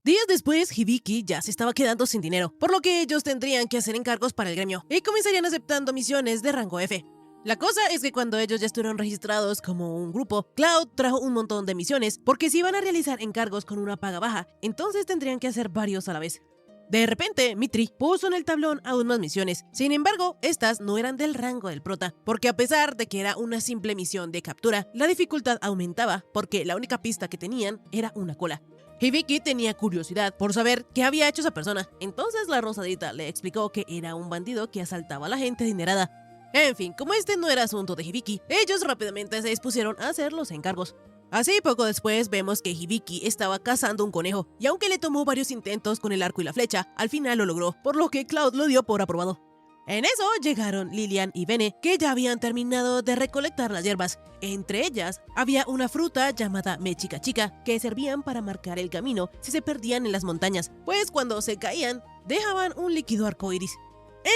Días después, Hibiki ya se estaba quedando sin dinero, por lo que ellos tendrían que hacer encargos para el gremio, y comenzarían aceptando misiones de rango F. La cosa es que cuando ellos ya estuvieron registrados como un grupo, Cloud trajo un montón de misiones, porque si iban a realizar encargos con una paga baja, entonces tendrían que hacer varios a la vez. De repente, Mitri puso en el tablón aún más misiones. Sin embargo, estas no eran del rango del prota, porque a pesar de que era una simple misión de captura, la dificultad aumentaba porque la única pista que tenían era una cola. Hibiki tenía curiosidad por saber qué había hecho esa persona, entonces la rosadita le explicó que era un bandido que asaltaba a la gente adinerada. En fin, como este no era asunto de Hibiki, ellos rápidamente se dispusieron a hacer los encargos. Así poco después vemos que Hibiki estaba cazando un conejo, y aunque le tomó varios intentos con el arco y la flecha, al final lo logró, por lo que Cloud lo dio por aprobado. En eso llegaron Lilian y Bene, que ya habían terminado de recolectar las hierbas. Entre ellas había una fruta llamada mechica chica, que servían para marcar el camino si se perdían en las montañas, pues cuando se caían, dejaban un líquido arcoíris.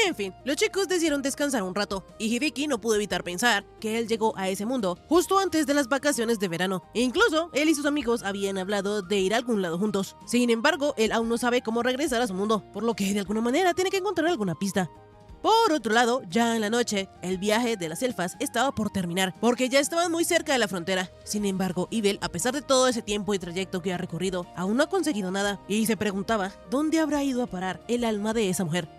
En fin, los chicos decidieron descansar un rato, y Hibiki no pudo evitar pensar que él llegó a ese mundo justo antes de las vacaciones de verano. Incluso, él y sus amigos habían hablado de ir a algún lado juntos. Sin embargo, él aún no sabe cómo regresar a su mundo, por lo que de alguna manera tiene que encontrar alguna pista. Por otro lado, ya en la noche, el viaje de las elfas estaba por terminar, porque ya estaban muy cerca de la frontera. Sin embargo, Evel, a pesar de todo ese tiempo y trayecto que ha recorrido, aún no ha conseguido nada, y se preguntaba dónde habrá ido a parar el alma de esa mujer.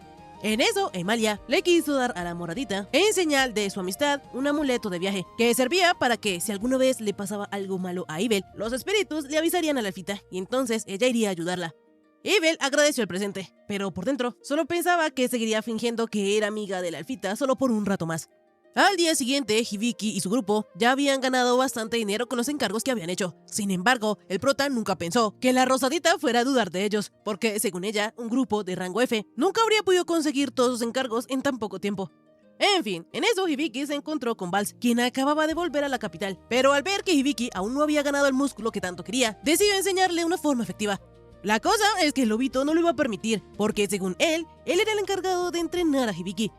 En eso, Emalia le quiso dar a la moradita, en señal de su amistad, un amuleto de viaje, que servía para que, si alguna vez le pasaba algo malo a Evel, los espíritus le avisarían a la elfita, y entonces ella iría a ayudarla. Evel agradeció el presente, pero por dentro solo pensaba que seguiría fingiendo que era amiga de la elfita solo por un rato más. Al día siguiente, Hibiki y su grupo ya habían ganado bastante dinero con los encargos que habían hecho. Sin embargo, el prota nunca pensó que la rosadita fuera a dudar de ellos, porque según ella, un grupo de rango F nunca habría podido conseguir todos sus encargos en tan poco tiempo. En fin, en eso Hibiki se encontró con Vals, quien acababa de volver a la capital, pero al ver que Hibiki aún no había ganado el músculo que tanto quería, decidió enseñarle una forma efectiva. La cosa es que el lobito no lo iba a permitir, porque según él era el encargado de entrenar a Hibiki.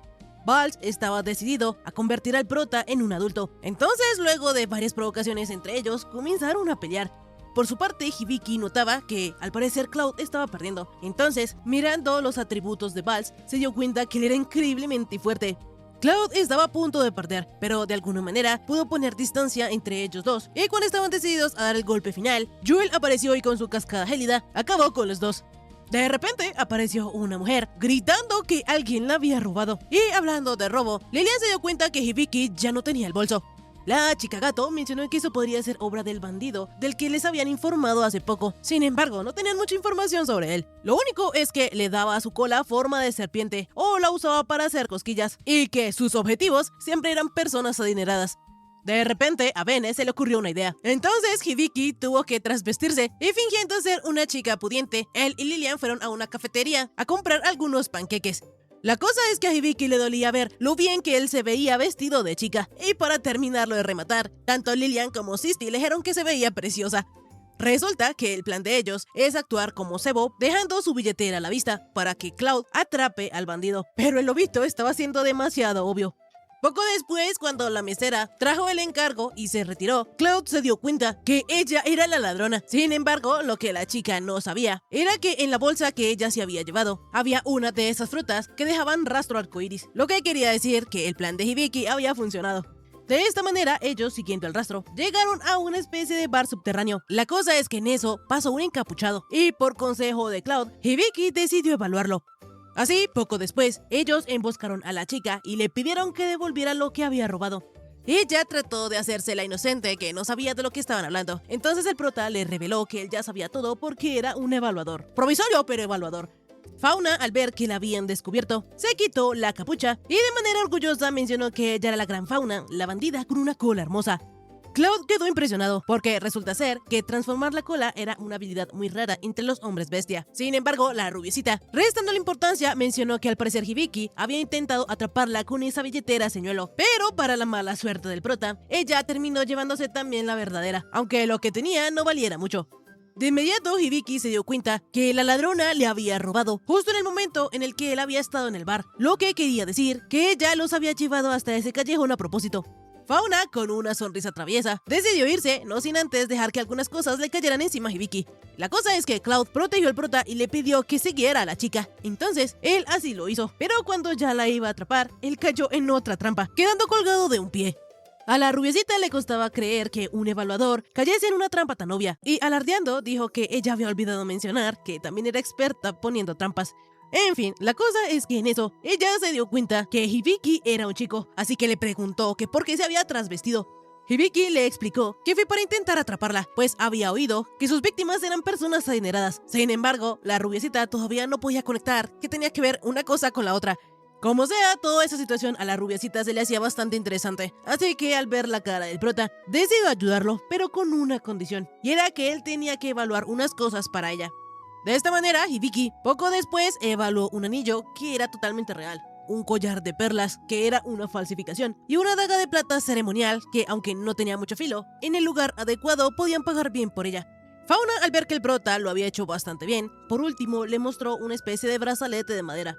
Vals estaba decidido a convertir al prota en un adulto. Entonces, luego de varias provocaciones entre ellos, comenzaron a pelear. Por su parte, Hibiki notaba que, al parecer, Cloud estaba perdiendo. Entonces, mirando los atributos de Vals, se dio cuenta que él era increíblemente fuerte. Cloud estaba a punto de perder, pero de alguna manera pudo poner distancia entre ellos dos. Y cuando estaban decididos a dar el golpe final, Jewel apareció y con su cascada gélida acabó con los dos. De repente apareció una mujer gritando que alguien la había robado. Y hablando de robo, Lilian se dio cuenta que Hibiki ya no tenía el bolso. La chica gato mencionó que eso podría ser obra del bandido del que les habían informado hace poco. Sin embargo, no tenían mucha información sobre él. Lo único es que le daba a su cola forma de serpiente o la usaba para hacer cosquillas y que sus objetivos siempre eran personas adineradas. De repente, a Bene se le ocurrió una idea. Entonces, Hibiki tuvo que trasvestirse y fingiendo ser una chica pudiente, él y Lilian fueron a una cafetería a comprar algunos panqueques. La cosa es que a Hibiki le dolía ver lo bien que él se veía vestido de chica, y para terminarlo de rematar, tanto Lilian como Sisti le dijeron que se veía preciosa. Resulta que el plan de ellos es actuar como cebo, dejando su billetera a la vista para que Cloud atrape al bandido, pero el lobito estaba siendo demasiado obvio. Poco después, cuando la mesera trajo el encargo y se retiró, Cloud se dio cuenta que ella era la ladrona. Sin embargo, lo que la chica no sabía era que en la bolsa que ella se había llevado había una de esas frutas que dejaban rastro arcoíris, lo que quería decir que el plan de Hibiki había funcionado. De esta manera, ellos, siguiendo el rastro, llegaron a una especie de bar subterráneo. La cosa es que en eso pasó un encapuchado, y por consejo de Cloud, Hibiki decidió evaluarlo. Así, poco después, ellos emboscaron a la chica y le pidieron que devolviera lo que había robado. Ella trató de hacerse la inocente, que no sabía de lo que estaban hablando. Entonces el prota le reveló que él ya sabía todo porque era un evaluador. Provisorio, pero evaluador. Fauna, al ver que la habían descubierto, se quitó la capucha y de manera orgullosa mencionó que ella era la gran Fauna, la bandida con una cola hermosa. Cloud quedó impresionado porque resulta ser que transformar la cola era una habilidad muy rara entre los hombres bestia. Sin embargo, la rubiecita, restando la importancia, mencionó que al parecer Hibiki había intentado atraparla con esa billetera señuelo, pero para la mala suerte del prota, ella terminó llevándose también la verdadera, aunque lo que tenía no valiera mucho. De inmediato, Hibiki se dio cuenta que la ladrona le había robado justo en el momento en el que él había estado en el bar, lo que quería decir que ella los había llevado hasta ese callejón a propósito. Fauna, con una sonrisa traviesa, decidió irse, no sin antes dejar que algunas cosas le cayeran encima a Hibiki. La cosa es que Cloud protegió al prota y le pidió que siguiera a la chica. Entonces, él así lo hizo, pero cuando ya la iba a atrapar, él cayó en otra trampa, quedando colgado de un pie. A la rubiecita le costaba creer que un evaluador cayese en una trampa tan obvia, y alardeando dijo que ella había olvidado mencionar que también era experta poniendo trampas. En fin, la cosa es que en eso, ella se dio cuenta que Hibiki era un chico, así que le preguntó que por qué se había trasvestido. Hibiki le explicó que fue para intentar atraparla, pues había oído que sus víctimas eran personas adineradas. Sin embargo, la rubiecita todavía no podía conectar que tenía que ver una cosa con la otra. Como sea, toda esa situación a la rubiecita se le hacía bastante interesante, así que al ver la cara del prota, decidió ayudarlo, pero con una condición, y era que él tenía que evaluar unas cosas para ella. De esta manera, Hibiki poco después evaluó un anillo que era totalmente real, un collar de perlas que era una falsificación y una daga de plata ceremonial que, aunque no tenía mucho filo, en el lugar adecuado podían pagar bien por ella. Fauna, al ver que el prota lo había hecho bastante bien, por último le mostró una especie de brazalete de madera.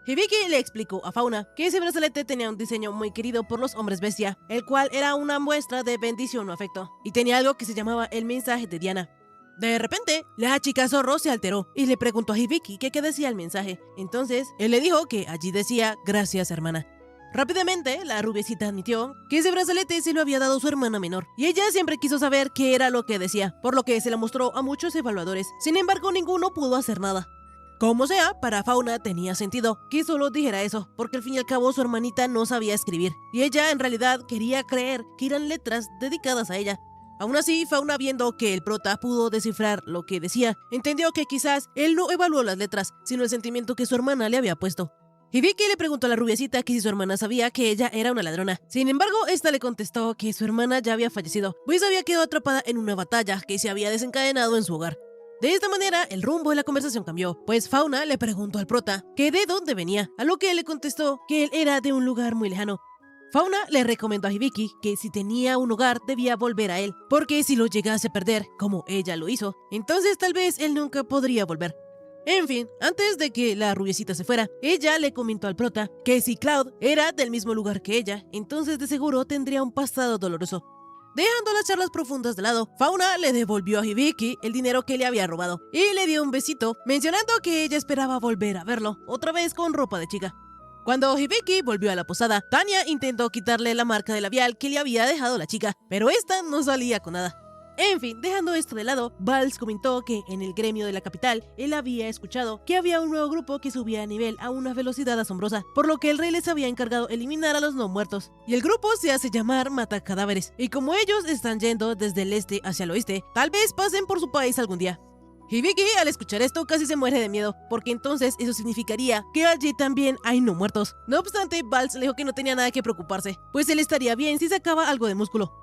Hibiki le explicó a Fauna que ese brazalete tenía un diseño muy querido por los hombres bestia, el cual era una muestra de bendición o afecto, y tenía algo que se llamaba el mensaje de Diana. De repente, la chica zorro se alteró y le preguntó a Hibiki qué decía el mensaje. Entonces, él le dijo que allí decía, gracias hermana. Rápidamente, la rubiecita admitió que ese brazalete se lo había dado su hermana menor, y ella siempre quiso saber qué era lo que decía, por lo que se lo mostró a muchos evaluadores. Sin embargo, ninguno pudo hacer nada. Como sea, para Fauna tenía sentido que solo dijera eso, porque al fin y al cabo su hermanita no sabía escribir, y ella en realidad quería creer que eran letras dedicadas a ella. Aún así, Fauna, viendo que el prota pudo descifrar lo que decía, entendió que quizás él no evaluó las letras, sino el sentimiento que su hermana le había puesto. Hibiki le preguntó a la rubiecita que si su hermana sabía que ella era una ladrona. Sin embargo, esta le contestó que su hermana ya había fallecido, pues había quedado atrapada en una batalla que se había desencadenado en su hogar. De esta manera, el rumbo de la conversación cambió, pues Fauna le preguntó al prota que de dónde venía, a lo que él le contestó que él era de un lugar muy lejano. Fauna le recomendó a Hibiki que si tenía un hogar debía volver a él, porque si lo llegase a perder, como ella lo hizo, entonces tal vez él nunca podría volver. En fin, antes de que la rubiecita se fuera, ella le comentó al prota que si Cloud era del mismo lugar que ella, entonces de seguro tendría un pasado doloroso. Dejando las charlas profundas de lado, Fauna le devolvió a Hibiki el dinero que le había robado y le dio un besito, mencionando que ella esperaba volver a verlo, otra vez con ropa de chica. Cuando Hibiki volvió a la posada, Tanya intentó quitarle la marca de labial que le había dejado la chica, pero esta no salía con nada. En fin, dejando esto de lado, Valls comentó que en el gremio de la capital él había escuchado que había un nuevo grupo que subía a nivel a una velocidad asombrosa, por lo que el rey les había encargado eliminar a los no muertos. Y el grupo se hace llamar Matacadáveres, y como ellos están yendo desde el este hacia el oeste, tal vez pasen por su país algún día. Hibiki al escuchar esto casi se muere de miedo, porque entonces eso significaría que allí también hay no muertos. No obstante, Valls le dijo que no tenía nada que preocuparse, pues él estaría bien si sacaba algo de músculo.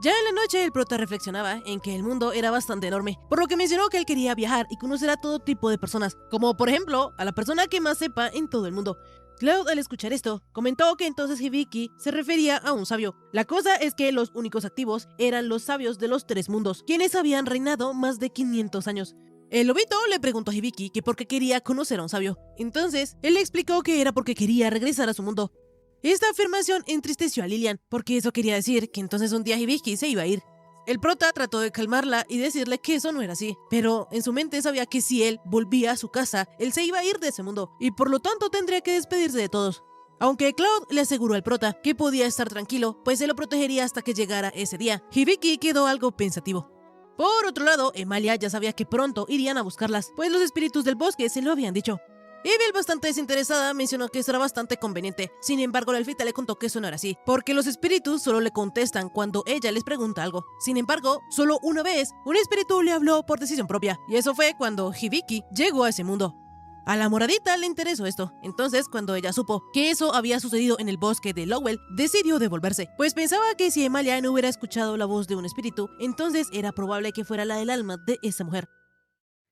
Ya en la noche el prota reflexionaba en que el mundo era bastante enorme, por lo que mencionó que él quería viajar y conocer a todo tipo de personas, como por ejemplo a la persona que más sepa en todo el mundo. Cloud al escuchar esto, comentó que entonces Hibiki se refería a un sabio. La cosa es que los únicos activos eran los sabios de los 3 mundos, quienes habían reinado más de 500 años. El lobito le preguntó a Hibiki que por qué quería conocer a un sabio. Entonces, él le explicó que era porque quería regresar a su mundo. Esta afirmación entristeció a Lilian, porque eso quería decir que entonces un día Hibiki se iba a ir. El prota trató de calmarla y decirle que eso no era así, pero en su mente sabía que si él volvía a su casa, él se iba a ir de ese mundo, y por lo tanto tendría que despedirse de todos. Aunque Cloud le aseguró al prota que podía estar tranquilo, pues él lo protegería hasta que llegara ese día, Hibiki quedó algo pensativo. Por otro lado, Emalia ya sabía que pronto irían a buscarlas, pues los espíritus del bosque se lo habían dicho. Evil, bastante desinteresada, mencionó que eso era bastante conveniente. Sin embargo, la elfita le contó que eso no era así, porque los espíritus solo le contestan cuando ella les pregunta algo. Sin embargo, solo una vez, un espíritu le habló por decisión propia, y eso fue cuando Hibiki llegó a ese mundo. A la moradita le interesó esto, entonces cuando ella supo que eso había sucedido en el bosque de Lowell, decidió devolverse, pues pensaba que si Emalia no hubiera escuchado la voz de un espíritu, entonces era probable que fuera la del alma de esa mujer.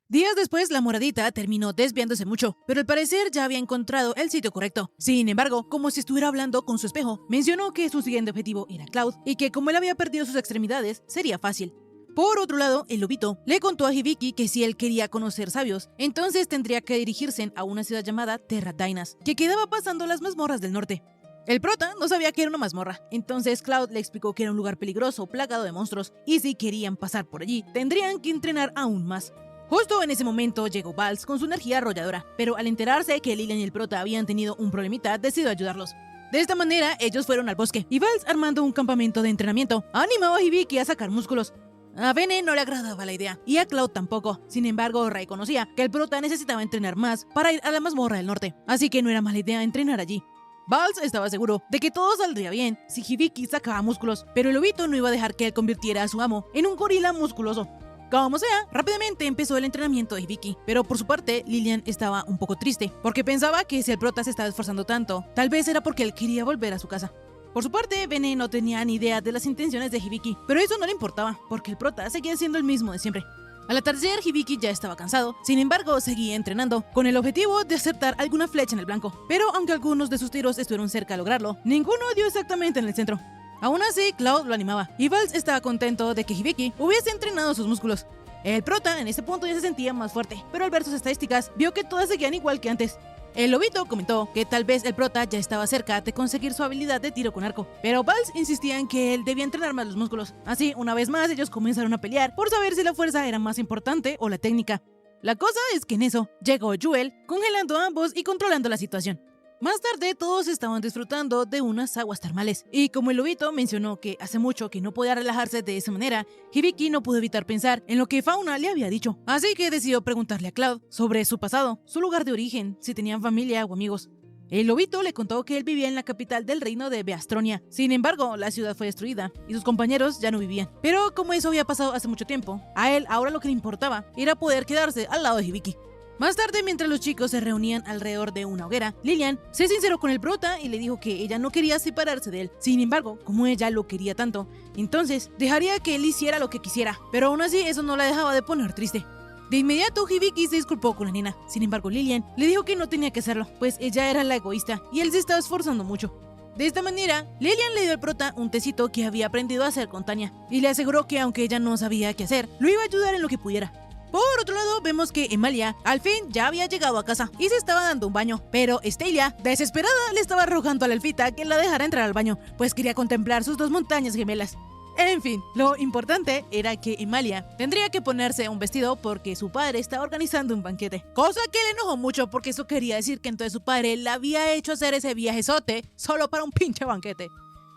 Días después, la moradita terminó desviándose mucho, pero al parecer ya había encontrado el sitio correcto. Sin embargo, como si estuviera hablando con su espejo, mencionó que su siguiente objetivo era Cloud y que como él había perdido sus extremidades, sería fácil. Por otro lado, el lobito le contó a Hibiki que si él quería conocer sabios, entonces tendría que dirigirse a una ciudad llamada Terra Dainas, que quedaba pasando las mazmorras del norte. El prota no sabía que era una mazmorra, entonces Cloud le explicó que era un lugar peligroso, plagado de monstruos, y si querían pasar por allí, tendrían que entrenar aún más. Justo en ese momento llegó Valls con su energía arrolladora, pero al enterarse que Lilian y el prota habían tenido un problemita, decidió ayudarlos. De esta manera, ellos fueron al bosque, y Valls, armando un campamento de entrenamiento, animó a Hibiki a sacar músculos. A Bene no le agradaba la idea, y a Cloud tampoco. Sin embargo, Ray conocía que el prota necesitaba entrenar más para ir a la mazmorra del norte, así que no era mala idea entrenar allí. Valls estaba seguro de que todo saldría bien si Hibiki sacaba músculos, pero el lobito no iba a dejar que él convirtiera a su amo en un gorila musculoso. Como sea, rápidamente empezó el entrenamiento de Hibiki, pero por su parte, Lilian estaba un poco triste, porque pensaba que si el prota se estaba esforzando tanto, tal vez era porque él quería volver a su casa. Por su parte, Bene no tenía ni idea de las intenciones de Hibiki, pero eso no le importaba, porque el prota seguía siendo el mismo de siempre. Al atardecer, Hibiki ya estaba cansado, sin embargo, seguía entrenando, con el objetivo de acertar alguna flecha en el blanco, pero aunque algunos de sus tiros estuvieron cerca de lograrlo, ninguno dio exactamente en el centro. Aún así, Cloud lo animaba, y Valls estaba contento de que Hibiki hubiese entrenado sus músculos. El prota en ese punto ya se sentía más fuerte, pero al ver sus estadísticas, vio que todas seguían igual que antes. El lobito comentó que tal vez el prota ya estaba cerca de conseguir su habilidad de tiro con arco, pero Valls insistía en que él debía entrenar más los músculos. Así, una vez más, ellos comenzaron a pelear por saber si la fuerza era más importante o la técnica. La cosa es que en eso llegó Jewel, congelando a ambos y controlando la situación. Más tarde, todos estaban disfrutando de unas aguas termales, y como el lobito mencionó que hace mucho que no podía relajarse de esa manera, Hibiki no pudo evitar pensar en lo que Fauna le había dicho, así que decidió preguntarle a Cloud sobre su pasado, su lugar de origen, si tenían familia o amigos. El lobito le contó que él vivía en la capital del reino de Beastronia. Sin embargo, la ciudad fue destruida y sus compañeros ya no vivían. Pero como eso había pasado hace mucho tiempo, a él ahora lo que le importaba era poder quedarse al lado de Hibiki. Más tarde, mientras los chicos se reunían alrededor de una hoguera, Lilian se sinceró con el prota y le dijo que ella no quería separarse de él. Sin embargo, como ella lo quería tanto, entonces dejaría que él hiciera lo que quisiera. Pero aún así, eso no la dejaba de poner triste. De inmediato, Hibiki se disculpó con la nena. Sin embargo, Lilian le dijo que no tenía que hacerlo, pues ella era la egoísta y él se estaba esforzando mucho. De esta manera, Lilian le dio al prota un tecito que había aprendido a hacer con Tanya y le aseguró que aunque ella no sabía qué hacer, lo iba a ayudar en lo que pudiera. Por otro lado, vemos que Emalia al fin ya había llegado a casa y se estaba dando un baño, pero Estelia, desesperada, le estaba rogando a la elfita que la dejara entrar al baño, pues quería contemplar sus 2 montañas gemelas. En fin, lo importante era que Emalia tendría que ponerse un vestido porque su padre estaba organizando un banquete, cosa que le enojó mucho porque eso quería decir que entonces su padre le había hecho hacer ese viajezote solo para un pinche banquete.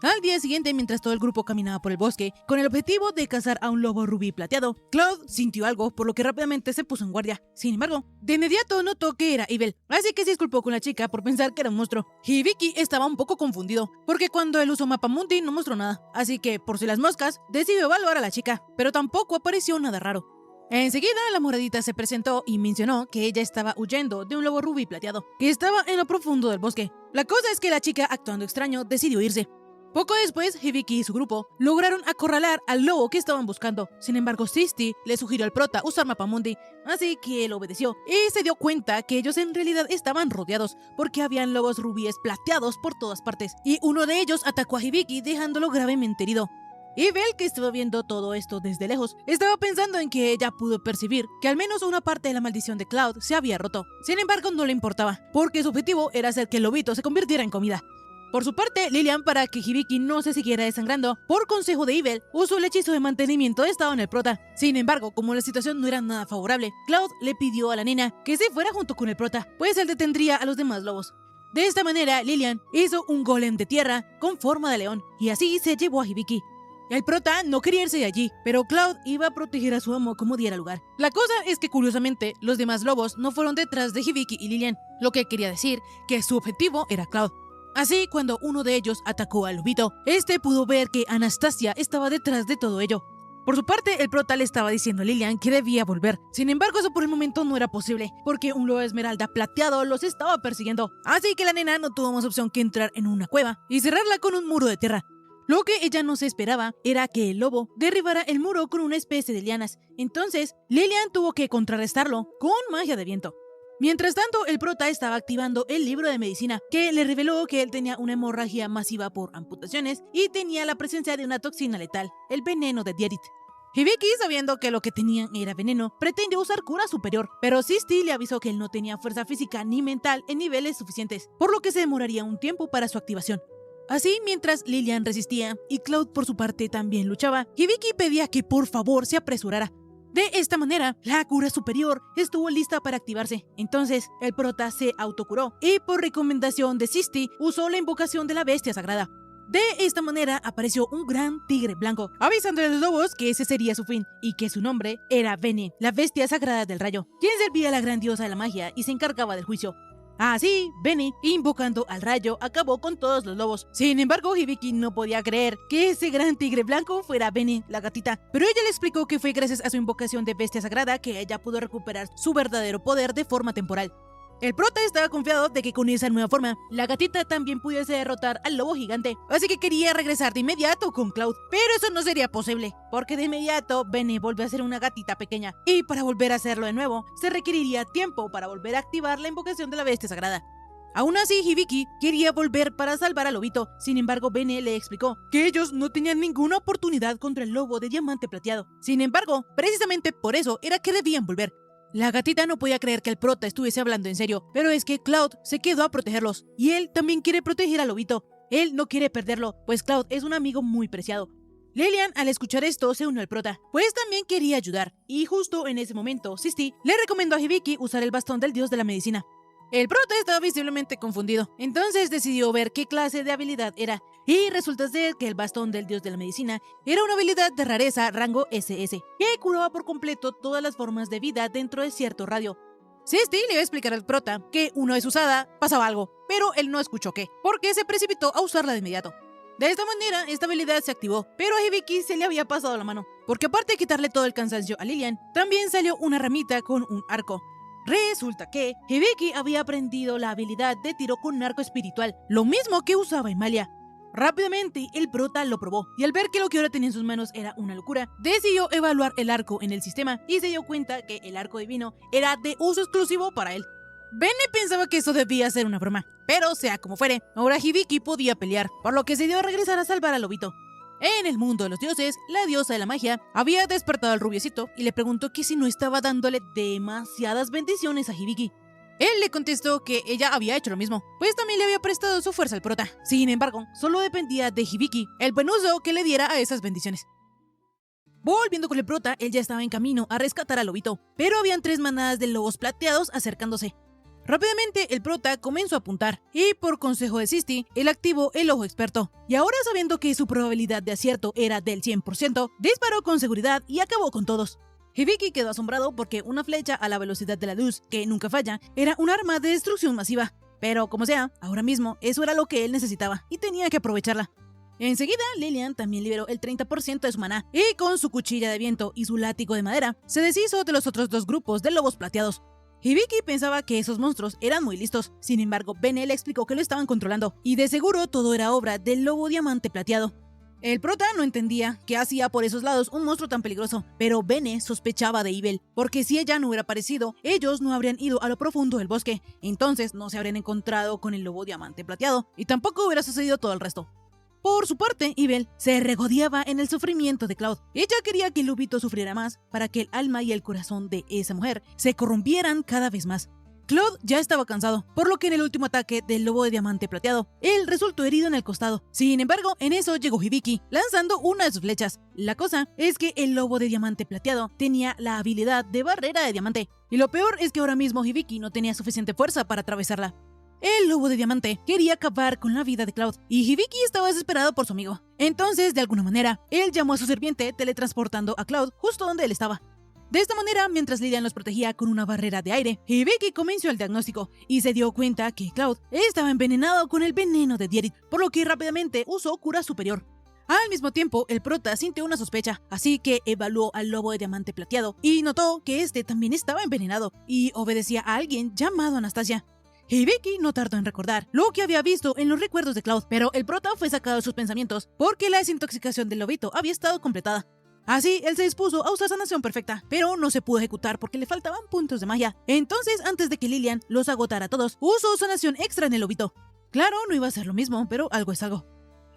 Al día siguiente, mientras todo el grupo caminaba por el bosque con el objetivo de cazar a un lobo rubí plateado, Cloud sintió algo, por lo que rápidamente se puso en guardia. Sin embargo, de inmediato notó que era Evil, así que se disculpó con la chica por pensar que era un monstruo. Hibiki estaba un poco confundido, porque cuando él usó Mapamundi no mostró nada, así que, por si las moscas, decidió evaluar a la chica, pero tampoco apareció nada raro. Enseguida, la moradita se presentó y mencionó que ella estaba huyendo de un lobo rubí plateado, que estaba en lo profundo del bosque. La cosa es que la chica, actuando extraño, decidió irse. Poco después, Hibiki y su grupo lograron acorralar al lobo que estaban buscando. Sin embargo, Sisti le sugirió al prota usar Mapamundi, así que él obedeció y se dio cuenta que ellos en realidad estaban rodeados porque habían lobos rubíes plateados por todas partes, y uno de ellos atacó a Hibiki dejándolo gravemente herido. Evil, que estaba viendo todo esto desde lejos, estaba pensando en que ella pudo percibir que al menos una parte de la maldición de Cloud se había roto. Sin embargo, no le importaba, porque su objetivo era hacer que el lobito se convirtiera en comida. Por su parte, Lilian, para que Hibiki no se siguiera desangrando, por consejo de Evil, usó el hechizo de mantenimiento de estado en el prota. Sin embargo, como la situación no era nada favorable, Cloud le pidió a la nena que se fuera junto con el prota, pues él detendría a los demás lobos. De esta manera, Lilian hizo un golem de tierra con forma de león, y así se llevó a Hibiki. El prota no quería irse de allí, pero Cloud iba a proteger a su amo como diera lugar. La cosa es que, curiosamente, los demás lobos no fueron detrás de Hibiki y Lilian, lo que quería decir que su objetivo era Cloud. Así, cuando uno de ellos atacó al lobito, este pudo ver que Anastasia estaba detrás de todo ello. Por su parte, el prota le estaba diciendo a Lilian que debía volver. Sin embargo, eso por el momento no era posible, porque un lobo esmeralda plateado los estaba persiguiendo. Así que la nena no tuvo más opción que entrar en una cueva y cerrarla con un muro de tierra. Lo que ella no se esperaba era que el lobo derribara el muro con una especie de lianas. Entonces, Lilian tuvo que contrarrestarlo con magia de viento. Mientras tanto, el prota estaba activando el libro de medicina, que le reveló que él tenía una hemorragia masiva por amputaciones y tenía la presencia de una toxina letal, el veneno de Dierit. Hibiki, sabiendo que lo que tenían era veneno, pretendió usar cura superior, pero Sisti le avisó que él no tenía fuerza física ni mental en niveles suficientes, por lo que se demoraría un tiempo para su activación. Así, mientras Lilian resistía y Cloud por su parte también luchaba, Hibiki pedía que por favor se apresurara. De esta manera, la cura superior estuvo lista para activarse. Entonces, el prota se autocuró y por recomendación de Sisti usó la invocación de la bestia sagrada. De esta manera apareció un gran tigre blanco, avisando a los lobos que ese sería su fin y que su nombre era Vene, la bestia sagrada del rayo, quien servía a la gran diosa de la magia y se encargaba del juicio. Así, Vene, invocando al rayo, acabó con todos los lobos. Sin embargo, Hibiki no podía creer que ese gran tigre blanco fuera Vene, la gatita. Pero ella le explicó que fue gracias a su invocación de bestia sagrada que ella pudo recuperar su verdadero poder de forma temporal. El prota estaba confiado de que con esa nueva forma, la gatita también pudiese derrotar al lobo gigante, así que quería regresar de inmediato con Cloud. Pero eso no sería posible, porque de inmediato Vene volvió a ser una gatita pequeña, y para volver a hacerlo de nuevo, se requeriría tiempo para volver a activar la invocación de la bestia sagrada. Aún así, Hibiki quería volver para salvar al lobito. Sin embargo, Vene le explicó que ellos no tenían ninguna oportunidad contra el lobo de diamante plateado. Sin embargo, precisamente por eso era que debían volver. La gatita no podía creer que el prota estuviese hablando en serio, pero es que Cloud se quedó a protegerlos, y él también quiere proteger al lobito. Él no quiere perderlo, pues Cloud es un amigo muy preciado. Lilian, al escuchar esto, se unió al prota, pues también quería ayudar, y justo en ese momento, Sisti le recomendó a Hibiki usar el bastón del dios de la medicina. El prota estaba visiblemente confundido, entonces decidió ver qué clase de habilidad era, y resulta ser que el bastón del dios de la medicina era una habilidad de rareza rango SS, que curaba por completo todas las formas de vida dentro de cierto radio. Sisti le iba a explicar al prota que una vez usada pasaba algo, pero él no escuchó qué, porque se precipitó a usarla de inmediato. De esta manera, esta habilidad se activó, pero a Hibiki se le había pasado la mano, porque aparte de quitarle todo el cansancio a Lilian, también salió una ramita con un arco. Resulta que Hibiki había aprendido la habilidad de tiro con un arco espiritual, lo mismo que usaba Emalia. Rápidamente, el prota lo probó, y al ver que lo que ahora tenía en sus manos era una locura, decidió evaluar el arco en el sistema y se dio cuenta que el arco divino era de uso exclusivo para él. Vene pensaba que eso debía ser una broma, pero sea como fuere, ahora Hibiki podía pelear, por lo que se dio a regresar a salvar al lobito. En el mundo de los dioses, la diosa de la magia había despertado al rubiecito y le preguntó que si no estaba dándole demasiadas bendiciones a Hibiki. Él le contestó que ella había hecho lo mismo, pues también le había prestado su fuerza al prota. Sin embargo, solo dependía de Hibiki el buen uso que le diera a esas bendiciones. Volviendo con el prota, él ya estaba en camino a rescatar al lobito, pero habían 3 manadas de lobos plateados acercándose. Rápidamente el prota comenzó a apuntar y por consejo de Sisti, él activó el ojo experto. Y ahora sabiendo que su probabilidad de acierto era del 100%, disparó con seguridad y acabó con todos. Hibiki quedó asombrado porque una flecha a la velocidad de la luz, que nunca falla, era un arma de destrucción masiva. Pero como sea, ahora mismo eso era lo que él necesitaba y tenía que aprovecharla. Enseguida, Lilian también liberó el 30% de su maná y con su cuchilla de viento y su látigo de madera, se deshizo de los otros dos grupos de lobos plateados. Hibiki pensaba que esos monstruos eran muy listos, sin embargo, Bene le explicó que lo estaban controlando, y de seguro todo era obra del lobo diamante plateado. El prota no entendía qué hacía por esos lados un monstruo tan peligroso, pero Bene sospechaba de Ibel, porque si ella no hubiera aparecido, ellos no habrían ido a lo profundo del bosque, entonces no se habrían encontrado con el lobo diamante plateado, y tampoco hubiera sucedido todo el resto. Por su parte, Ibel se regodeaba en el sufrimiento de Cloud. Ella quería que el lobito sufriera más para que el alma y el corazón de esa mujer se corrompieran cada vez más. Cloud ya estaba cansado, por lo que en el último ataque del lobo de diamante plateado, él resultó herido en el costado. Sin embargo, en eso llegó Hibiki, lanzando una de sus flechas. La cosa es que el lobo de diamante plateado tenía la habilidad de barrera de diamante, y lo peor es que ahora mismo Hibiki no tenía suficiente fuerza para atravesarla. El lobo de diamante quería acabar con la vida de Cloud, y Hibiki estaba desesperado por su amigo. Entonces, de alguna manera, él llamó a su serpiente teletransportando a Cloud justo donde él estaba. De esta manera, mientras Lilian los protegía con una barrera de aire, Hibiki comenzó el diagnóstico y se dio cuenta que Cloud estaba envenenado con el veneno de Dierit, por lo que rápidamente usó cura superior. Al mismo tiempo, el prota sintió una sospecha, así que evaluó al lobo de diamante plateado y notó que este también estaba envenenado y obedecía a alguien llamado Anastasia. Hibiki no tardó en recordar lo que había visto en los recuerdos de Cloud, pero el prota fue sacado de sus pensamientos porque la desintoxicación del lobito había estado completada. Así, él se dispuso a usar sanación perfecta, pero no se pudo ejecutar porque le faltaban puntos de magia. Entonces, antes de que Lilian los agotara a todos, usó sanación extra en el lobito. Claro, no iba a ser lo mismo, pero algo es algo.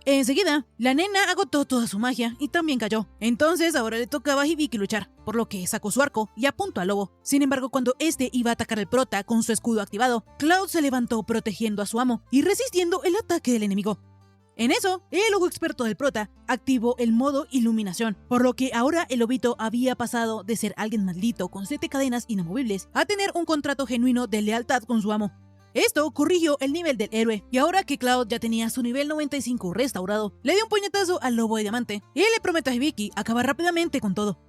Enseguida, la nena agotó toda su magia y también cayó. Entonces ahora le tocaba a Hibiki luchar, por lo que sacó su arco y apuntó al lobo. Sin embargo, cuando este iba a atacar al prota con su escudo activado, Cloud se levantó protegiendo a su amo y resistiendo el ataque del enemigo. En eso, el ojo experto del prota activó el modo iluminación, por lo que ahora el lobito había pasado de ser alguien maldito con 7 cadenas inamovibles a tener un contrato genuino de lealtad con su amo. Esto corrigió el nivel del héroe, y ahora que Cloud ya tenía su nivel 95 restaurado, le dio un puñetazo al lobo de diamante y le prometió a Hibiki acabar rápidamente con todo.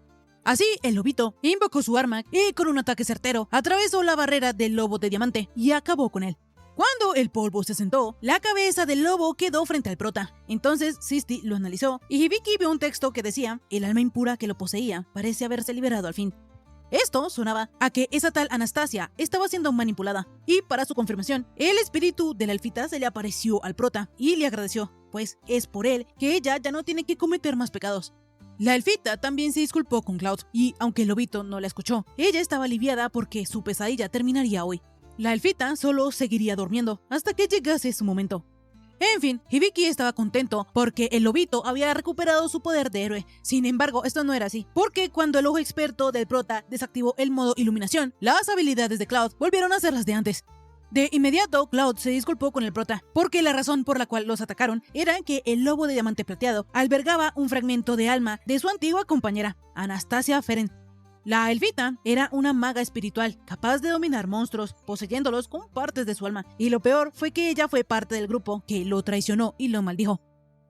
Así, el lobito invocó su arma y con un ataque certero atravesó la barrera del lobo de diamante y acabó con él. Cuando el polvo se sentó, la cabeza del lobo quedó frente al prota. Entonces Sisti lo analizó y Hibiki vio un texto que decía: el alma impura que lo poseía parece haberse liberado al fin. Esto sonaba a que esa tal Anastasia estaba siendo manipulada, y para su confirmación, el espíritu de la elfita se le apareció al prota y le agradeció, pues es por él que ella ya no tiene que cometer más pecados. La elfita también se disculpó con Cloud, y aunque el lobito no la escuchó, ella estaba aliviada porque su pesadilla terminaría hoy. La elfita solo seguiría durmiendo hasta que llegase su momento. En fin, Hibiki estaba contento porque el lobito había recuperado su poder de héroe. Sin embargo, esto no era así, porque cuando el ojo experto del prota desactivó el modo iluminación, las habilidades de Cloud volvieron a ser las de antes. De inmediato, Cloud se disculpó con el prota, porque la razón por la cual los atacaron era que el lobo de diamante plateado albergaba un fragmento de alma de su antigua compañera, Anastasia Feren. La elfita era una maga espiritual, capaz de dominar monstruos, poseyéndolos con partes de su alma, y lo peor fue que ella fue parte del grupo que lo traicionó y lo maldijo.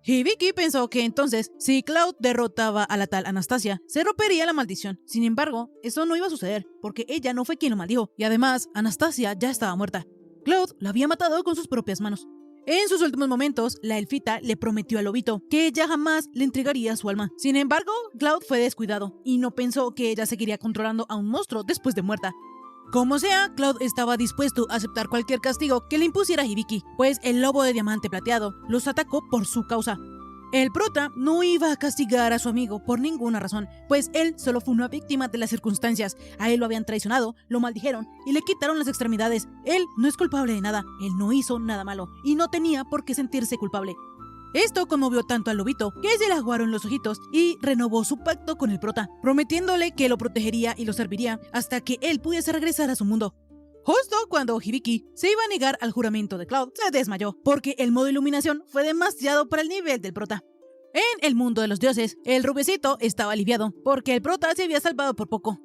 Hibiki pensó que entonces, si Cloud derrotaba a la tal Anastasia, se rompería la maldición. Sin embargo, eso no iba a suceder, porque ella no fue quien lo maldijo, y además, Anastasia ya estaba muerta. Cloud la había matado con sus propias manos. En sus últimos momentos, la elfita le prometió al lobito que ella jamás le entregaría su alma. Sin embargo, Cloud fue descuidado y no pensó que ella seguiría controlando a un monstruo después de muerta. Como sea, Cloud estaba dispuesto a aceptar cualquier castigo que le impusiera Hibiki, pues el lobo de diamante plateado los atacó por su causa. El prota no iba a castigar a su amigo por ninguna razón, pues él solo fue una víctima de las circunstancias. A él lo habían traicionado, lo maldijeron y le quitaron las extremidades. Él no es culpable de nada, él no hizo nada malo y no tenía por qué sentirse culpable. Esto conmovió tanto al lobito que se le aguaron los ojitos y renovó su pacto con el prota, prometiéndole que lo protegería y lo serviría hasta que él pudiese regresar a su mundo. Justo cuando Hibiki se iba a negar al juramento de Cloud, se desmayó, porque el modo iluminación fue demasiado para el nivel del prota. En el mundo de los dioses, el rubiecito estaba aliviado, porque el prota se había salvado por poco.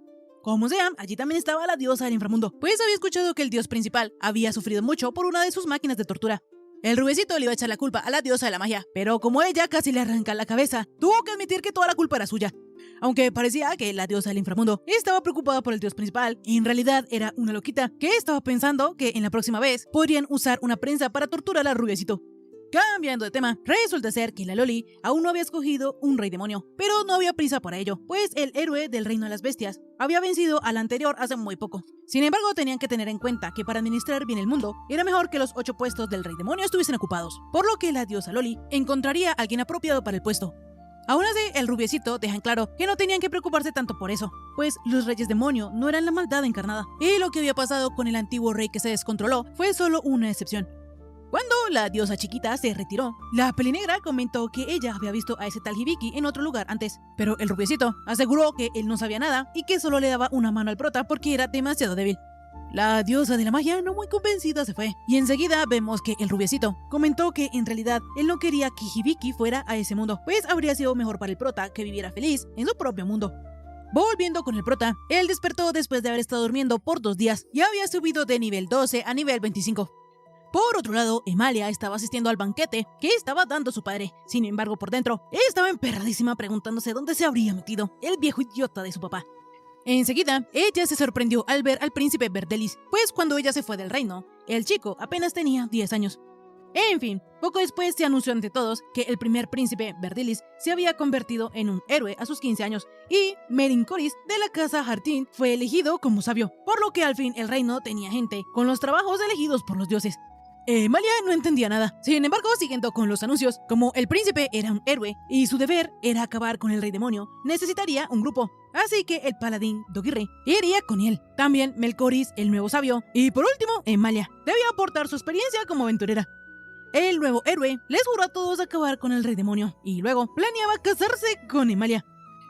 Como sea, allí también estaba la diosa del inframundo, pues había escuchado que el dios principal había sufrido mucho por una de sus máquinas de tortura. El rubiecito le iba a echar la culpa a la diosa de la magia, pero como ella casi le arranca la cabeza, tuvo que admitir que toda la culpa era suya. Aunque parecía que la diosa del inframundo estaba preocupada por el dios principal, en realidad era una loquita que estaba pensando que en la próxima vez podrían usar una prensa para torturar al rubiecito. Cambiando de tema, resulta ser que la Loli aún no había escogido un rey demonio, pero no había prisa para ello, pues el héroe del reino de las bestias había vencido al anterior hace muy poco. Sin embargo, tenían que tener en cuenta que para administrar bien el mundo, era mejor que los 8 puestos del rey demonio estuviesen ocupados, por lo que la diosa Loli encontraría a alguien apropiado para el puesto. Aún así, el rubiecito deja en claro que no tenían que preocuparse tanto por eso, pues los reyes demonio no eran la maldad encarnada, y lo que había pasado con el antiguo rey que se descontroló fue solo una excepción. Cuando la diosa chiquita se retiró, la pelinegra comentó que ella había visto a ese tal Hibiki en otro lugar antes, pero el rubiecito aseguró que él no sabía nada y que solo le daba una mano al prota porque era demasiado débil. La diosa de la magia, no muy convencida, se fue, y enseguida vemos que el rubiecito comentó que en realidad él no quería que Hibiki fuera a ese mundo, pues habría sido mejor para el prota que viviera feliz en su propio mundo. Volviendo con el prota, él despertó después de haber estado durmiendo por 2 días y había subido de nivel 12 a nivel 25. Por otro lado, Emalia estaba asistiendo al banquete que estaba dando su padre. Sin embargo, por dentro, estaba emperradísima preguntándose dónde se habría metido el viejo idiota de su papá. Enseguida, ella se sorprendió al ver al príncipe Verdelis, pues cuando ella se fue del reino, el chico apenas tenía 10 años. En fin, poco después se anunció ante todos que el primer príncipe Verdelis se había convertido en un héroe a sus 15 años y Merincoris de la casa Hartin fue elegido como sabio, por lo que al fin el reino tenía gente con los trabajos elegidos por los dioses. Emalia no entendía nada. Sin embargo, siguiendo con los anuncios, como el príncipe era un héroe y su deber era acabar con el rey demonio, necesitaría un grupo. Así que el paladín Dogirre iría con él. También Melcoris, el nuevo sabio. Y por último, Emalia debía aportar su experiencia como aventurera. El nuevo héroe les juró a todos acabar con el rey demonio y luego planeaba casarse con Emalia.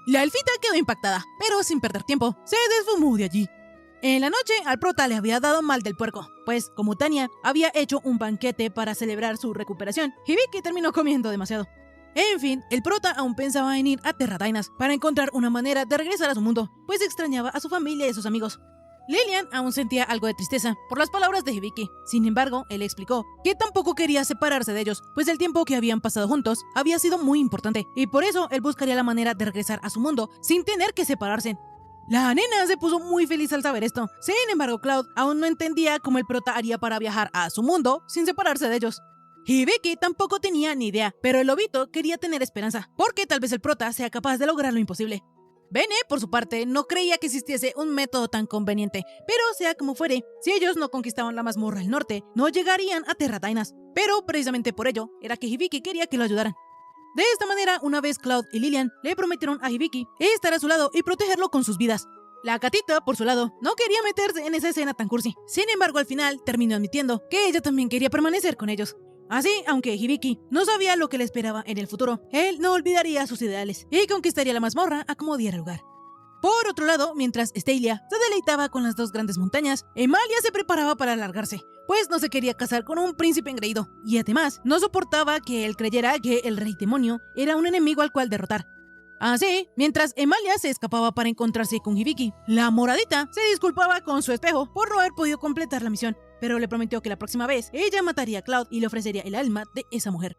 La elfita quedó impactada, pero sin perder tiempo, se desfumó de allí. En la noche, al prota le había dado mal del puerco, pues como Tania había hecho un banquete para celebrar su recuperación, Hibiki terminó comiendo demasiado. En fin, el prota aún pensaba en ir a Terra Dainas para encontrar una manera de regresar a su mundo, pues extrañaba a su familia y a sus amigos. Lilian aún sentía algo de tristeza por las palabras de Hibiki. Sin embargo, él explicó que tampoco quería separarse de ellos, pues el tiempo que habían pasado juntos había sido muy importante, y por eso él buscaría la manera de regresar a su mundo sin tener que separarse. La nena se puso muy feliz al saber esto. Sin embargo, Cloud aún no entendía cómo el prota haría para viajar a su mundo sin separarse de ellos. Hibiki tampoco tenía ni idea, pero el lobito quería tener esperanza, porque tal vez el prota sea capaz de lograr lo imposible. Bene, por su parte, no creía que existiese un método tan conveniente, pero sea como fuere, si ellos no conquistaban la mazmorra del norte, no llegarían a Terra Dainas. Pero precisamente por ello, era que Hibiki quería que lo ayudaran. De esta manera, una vez Cloud y Lilian le prometieron a Hibiki estar a su lado y protegerlo con sus vidas. La gatita, por su lado, no quería meterse en esa escena tan cursi. Sin embargo, al final terminó admitiendo que ella también quería permanecer con ellos. Así, aunque Hibiki no sabía lo que le esperaba en el futuro, él no olvidaría sus ideales y conquistaría la mazmorra a como diera lugar. Por otro lado, mientras Estelia se deleitaba con las 2 grandes montañas, Emalia se preparaba para largarse, pues no se quería casar con un príncipe engreído, y además no soportaba que él creyera que el rey demonio era un enemigo al cual derrotar. Así, mientras Emalia se escapaba para encontrarse con Hibiki, la moradita se disculpaba con su espejo por no haber podido completar la misión, pero le prometió que la próxima vez ella mataría a Cloud y le ofrecería el alma de esa mujer.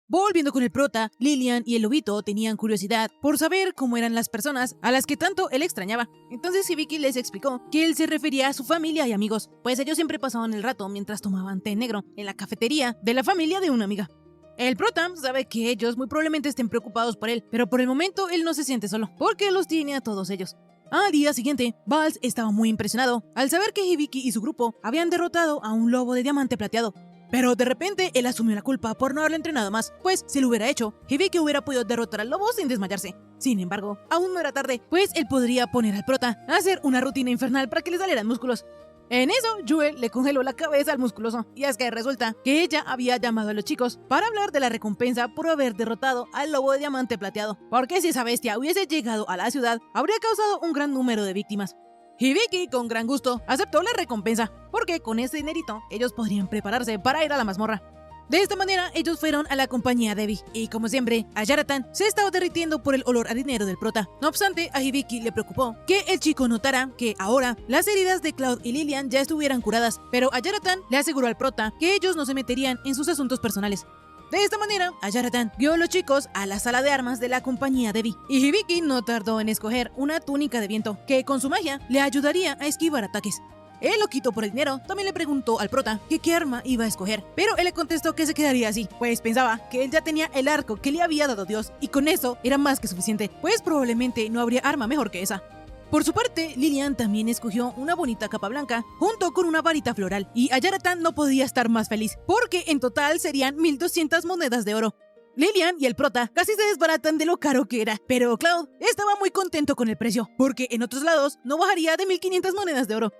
Volviendo con el prota, Lilian y el lobito tenían curiosidad por saber cómo eran las personas a las que tanto él extrañaba. Entonces Hibiki les explicó que él se refería a su familia y amigos, pues ellos siempre pasaban el rato mientras tomaban té negro en la cafetería de la familia de una amiga. El prota sabe que ellos muy probablemente estén preocupados por él, pero por el momento él no se siente solo, porque los tiene a todos ellos. Al día siguiente, Vals estaba muy impresionado al saber que Hibiki y su grupo habían derrotado a un lobo de diamante plateado. Pero de repente él asumió la culpa por no haberlo entrenado más, pues si lo hubiera hecho, Hibiki hubiera podido derrotar al lobo sin desmayarse. Sin embargo, aún no era tarde, pues él podría poner al prota a hacer una rutina infernal para que le salieran músculos. En eso, Jewel le congeló la cabeza al musculoso, y es que resulta que ella había llamado a los chicos para hablar de la recompensa por haber derrotado al lobo de diamante plateado, porque si esa bestia hubiese llegado a la ciudad, habría causado un gran número de víctimas. Hibiki, con gran gusto, aceptó la recompensa, porque con ese dinerito ellos podrían prepararse para ir a la mazmorra. De esta manera, ellos fueron a la compañía Debbie, y como siempre, Ayaratan se estaba derritiendo por el olor a dinero del prota. No obstante, a Hibiki le preocupó que el chico notara que ahora las heridas de Cloud y Lilian ya estuvieran curadas, pero Ayaratan le aseguró al prota que ellos no se meterían en sus asuntos personales. De esta manera, Ayaratan guió a los chicos a la sala de armas de la compañía Debbie, y Hibiki no tardó en escoger una túnica de viento que con su magia le ayudaría a esquivar ataques. El loquito por el dinero también le preguntó al prota que qué arma iba a escoger, pero él le contestó que se quedaría así, pues pensaba que él ya tenía el arco que le había dado Dios y con eso era más que suficiente, pues probablemente no habría arma mejor que esa. Por su parte, Lilian también escogió una bonita capa blanca junto con una varita floral, y Ayaratan no podía estar más feliz, porque en total serían 1200 monedas de oro. Lilian y el prota casi se desbaratan de lo caro que era, pero Cloud estaba muy contento con el precio, porque en otros lados no bajaría de 1500 monedas de oro.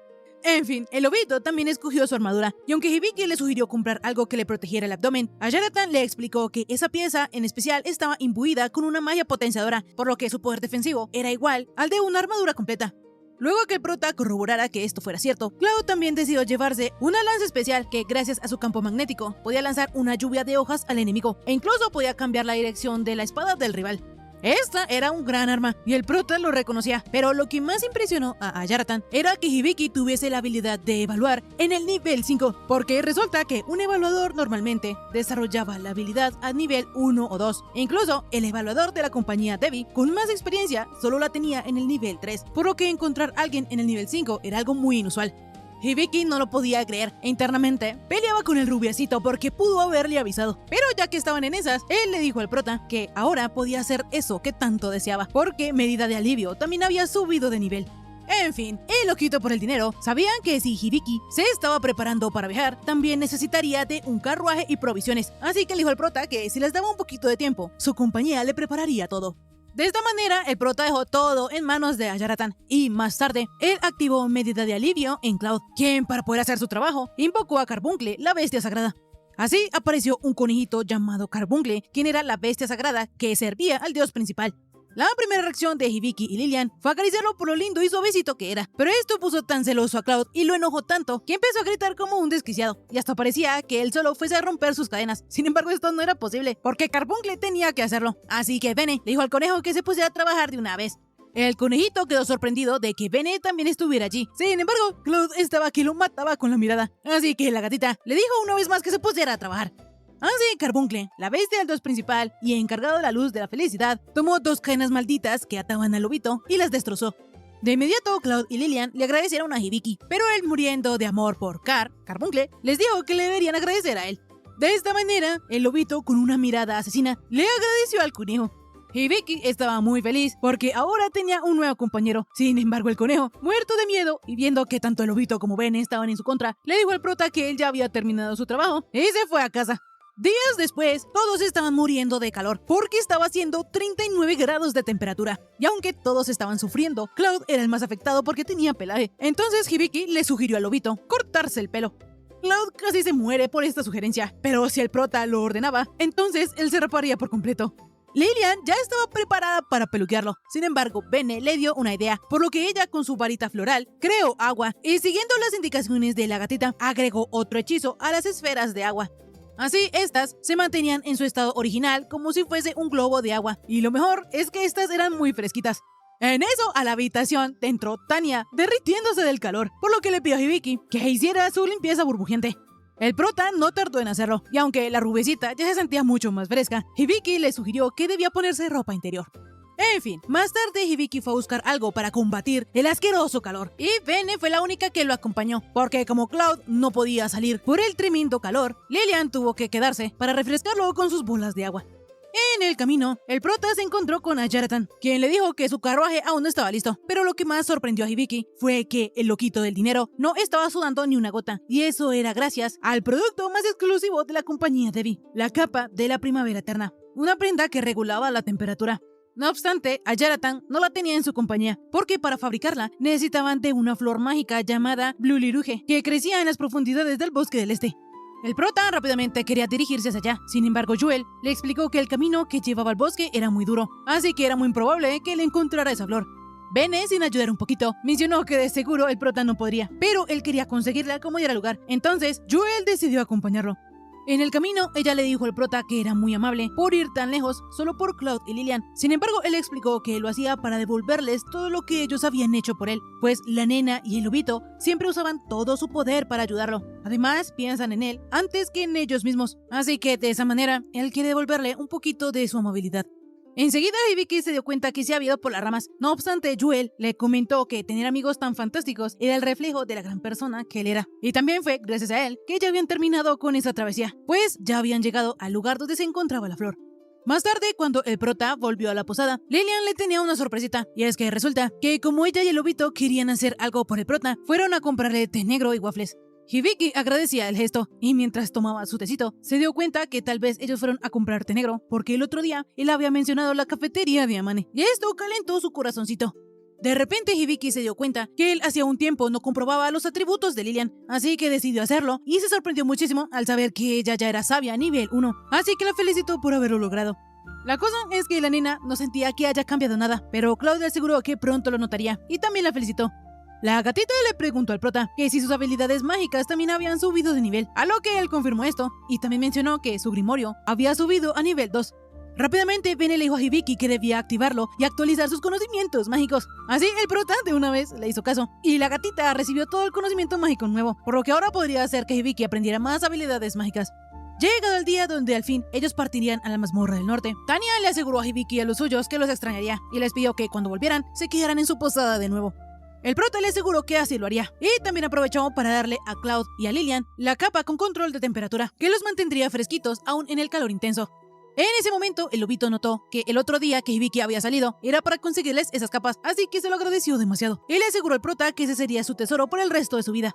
En fin, el lobito también escogió su armadura, y aunque Hibiki le sugirió comprar algo que le protegiera el abdomen, Ayaratan le explicó que esa pieza en especial estaba imbuida con una magia potenciadora, por lo que su poder defensivo era igual al de una armadura completa. Luego que el prota corroborara que esto fuera cierto, Cloud también decidió llevarse una lanza especial que, gracias a su campo magnético, podía lanzar una lluvia de hojas al enemigo, e incluso podía cambiar la dirección de la espada del rival. Esta era un gran arma, y el prota lo reconocía, pero lo que más impresionó a Ayaratan era que Hibiki tuviese la habilidad de evaluar en el nivel 5, porque resulta que un evaluador normalmente desarrollaba la habilidad a nivel 1 o 2. Incluso el evaluador de la compañía Debbie, con más experiencia, solo la tenía en el nivel 3, por lo que encontrar a alguien en el nivel 5 era algo muy inusual. Hibiki no lo podía creer e internamente peleaba con el rubiacito porque pudo haberle avisado. Pero ya que estaban en esas, él le dijo al prota que ahora podía hacer eso que tanto deseaba, porque medida de alivio también había subido de nivel. En fin, el loquito por el dinero sabían que si Hibiki se estaba preparando para viajar, también necesitaría de un carruaje y provisiones, así que le dijo al prota que si les daba un poquito de tiempo, su compañía le prepararía todo. De esta manera, el prota dejó todo en manos de Ayaratan, y más tarde, él activó medida de alivio en Cloud, quien, para poder hacer su trabajo, invocó a Carbuncle, la bestia sagrada. Así apareció un conejito llamado Carbuncle, quien era la bestia sagrada que servía al dios principal. La primera reacción de Hibiki y Lilian fue acariciarlo por lo lindo y suavecito que era, pero esto puso tan celoso a Cloud y lo enojó tanto que empezó a gritar como un desquiciado, y hasta parecía que él solo fuese a romper sus cadenas. Sin embargo, esto no era posible, porque Carbuncle tenía que hacerlo, así que Bene le dijo al conejo que se pusiera a trabajar de una vez. El conejito quedó sorprendido de que Bene también estuviera allí. Sin embargo, Cloud estaba que lo mataba con la mirada, así que la gatita le dijo una vez más que se pusiera a trabajar. Así, Carbuncle, la bestia del dios principal y encargado de la luz de la felicidad, tomó 2 cadenas malditas que ataban al lobito y las destrozó. De inmediato, Cloud y Lilian le agradecieron a Hibiki, pero él, muriendo de amor por Carbuncle, les dijo que le deberían agradecer a él. De esta manera, el lobito, con una mirada asesina, le agradeció al conejo. Hibiki estaba muy feliz porque ahora tenía un nuevo compañero. Sin embargo, el conejo, muerto de miedo y viendo que tanto el lobito como Bene estaban en su contra, le dijo al prota que él ya había terminado su trabajo y se fue a casa. Días después, todos estaban muriendo de calor porque estaba haciendo 39 grados de temperatura. Y aunque todos estaban sufriendo, Cloud era el más afectado porque tenía pelaje. Entonces Hibiki le sugirió al lobito cortarse el pelo. Cloud casi se muere por esta sugerencia, pero si el prota lo ordenaba, entonces él se raparía por completo. Lilian ya estaba preparada para peluquearlo. Sin embargo, Bene le dio una idea, por lo que ella con su varita floral creó agua y, siguiendo las indicaciones de la gatita, agregó otro hechizo a las esferas de agua. Así, estas se mantenían en su estado original como si fuese un globo de agua, y lo mejor es que estas eran muy fresquitas. En eso, a la habitación entró Tanya, derritiéndose del calor, por lo que le pidió a Hibiki que hiciera su limpieza burbujeante. El prota no tardó en hacerlo, y aunque la rubiecita ya se sentía mucho más fresca, Hibiki le sugirió que debía ponerse ropa interior. En fin, más tarde Hibiki fue a buscar algo para combatir el asqueroso calor, y Bene fue la única que lo acompañó, porque como Cloud no podía salir por el tremendo calor, Lilian tuvo que quedarse para refrescarlo con sus bolas de agua. En el camino, el prota se encontró con Ayaratan, quien le dijo que su carruaje aún no estaba listo, pero lo que más sorprendió a Hibiki fue que el loquito del dinero no estaba sudando ni una gota, y eso era gracias al producto más exclusivo de la compañía Debbie, la capa de la primavera eterna, una prenda que regulaba la temperatura. No obstante, Ayaratan no la tenía en su compañía, porque para fabricarla necesitaban de una flor mágica llamada Bluliruge, que crecía en las profundidades del bosque del este. El prota rápidamente quería dirigirse hacia allá, sin embargo Joel le explicó que el camino que llevaba al bosque era muy duro, así que era muy improbable que él encontrara esa flor. Bene, sin ayudar un poquito, mencionó que de seguro el prota no podría, pero él quería conseguirla como diera lugar, entonces Joel decidió acompañarlo. En el camino, ella le dijo al prota que era muy amable por ir tan lejos solo por Cloud y Lilian. Sin embargo, él explicó que lo hacía para devolverles todo lo que ellos habían hecho por él, pues la nena y el lobito siempre usaban todo su poder para ayudarlo. Además, piensan en él antes que en ellos mismos, así que de esa manera, él quiere devolverle un poquito de su amabilidad. Enseguida Hibiki se dio cuenta que se había ido por las ramas. No obstante, Jewel le comentó que tener amigos tan fantásticos era el reflejo de la gran persona que él era. Y también fue gracias a él que ya habían terminado con esa travesía, pues ya habían llegado al lugar donde se encontraba la flor. Más tarde, cuando el prota volvió a la posada, Lilian le tenía una sorpresita, y es que resulta que como ella y el lobito querían hacer algo por el prota, fueron a comprarle té negro y waffles. Hibiki agradecía el gesto, y mientras tomaba su tecito, se dio cuenta que tal vez ellos fueron a comprar té negro, porque el otro día él había mencionado la cafetería de Amane, y esto calentó su corazoncito. De repente Hibiki se dio cuenta que él hacía un tiempo no comprobaba los atributos de Lilian, así que decidió hacerlo, y se sorprendió muchísimo al saber que ella ya era sabia a nivel 1, así que la felicitó por haberlo logrado. La cosa es que la nena no sentía que haya cambiado nada, pero Claudia aseguró que pronto lo notaría, y también la felicitó. La gatita le preguntó al prota que si sus habilidades mágicas también habían subido de nivel, a lo que él confirmó esto, y también mencionó que su grimorio había subido a nivel 2. Rápidamente, Bene le dijo a Hibiki que debía activarlo y actualizar sus conocimientos mágicos. Así, el prota de una vez le hizo caso, y la gatita recibió todo el conocimiento mágico nuevo, por lo que ahora podría hacer que Hibiki aprendiera más habilidades mágicas. Llegado el día donde al fin ellos partirían a la mazmorra del norte, Tania le aseguró a Hibiki y a los suyos que los extrañaría, y les pidió que cuando volvieran se quedaran en su posada de nuevo. El prota le aseguró que así lo haría, y también aprovechó para darle a Cloud y a Lilian la capa con control de temperatura, que los mantendría fresquitos aún en el calor intenso. En ese momento, el lobito notó que el otro día que Hibiki había salido era para conseguirles esas capas, así que se lo agradeció demasiado. Él le aseguró al prota que ese sería su tesoro por el resto de su vida.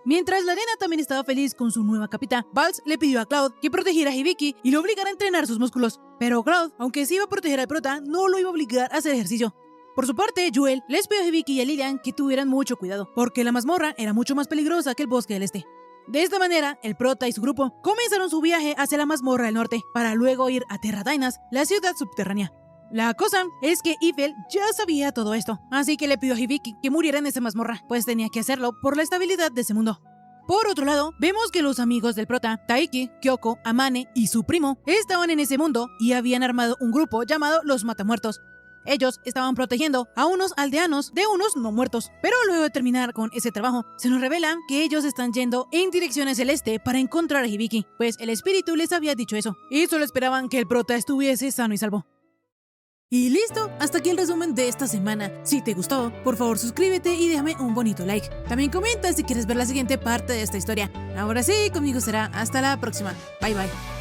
Mientras la nena también estaba feliz con su nueva capita, Vals le pidió a Cloud que protegiera a Hibiki y lo obligara a entrenar sus músculos. Pero Cloud, aunque sí iba a proteger al prota, no lo iba a obligar a hacer ejercicio. Por su parte, Jewel les pidió a Hibiki y a Lilian que tuvieran mucho cuidado, porque la mazmorra era mucho más peligrosa que el bosque del este. De esta manera, el prota y su grupo comenzaron su viaje hacia la mazmorra del norte, para luego ir a Terra Dainas, la ciudad subterránea. La cosa es que Eiffel ya sabía todo esto, así que le pidió a Hibiki que muriera en esa mazmorra, pues tenía que hacerlo por la estabilidad de ese mundo. Por otro lado, vemos que los amigos del prota, Taiki, Kyoko, Amane y su primo, estaban en ese mundo y habían armado un grupo llamado Los Matamuertos. Ellos estaban protegiendo a unos aldeanos de unos no muertos. Pero luego de terminar con ese trabajo, se nos revela que ellos están yendo en dirección hacia el este para encontrar a Hibiki, pues el espíritu les había dicho eso, y solo esperaban que el prota estuviese sano y salvo. Y listo, hasta aquí el resumen de esta semana. Si te gustó, por favor suscríbete y déjame un bonito like. También comenta si quieres ver la siguiente parte de esta historia. Ahora sí, conmigo será hasta la próxima. Bye bye.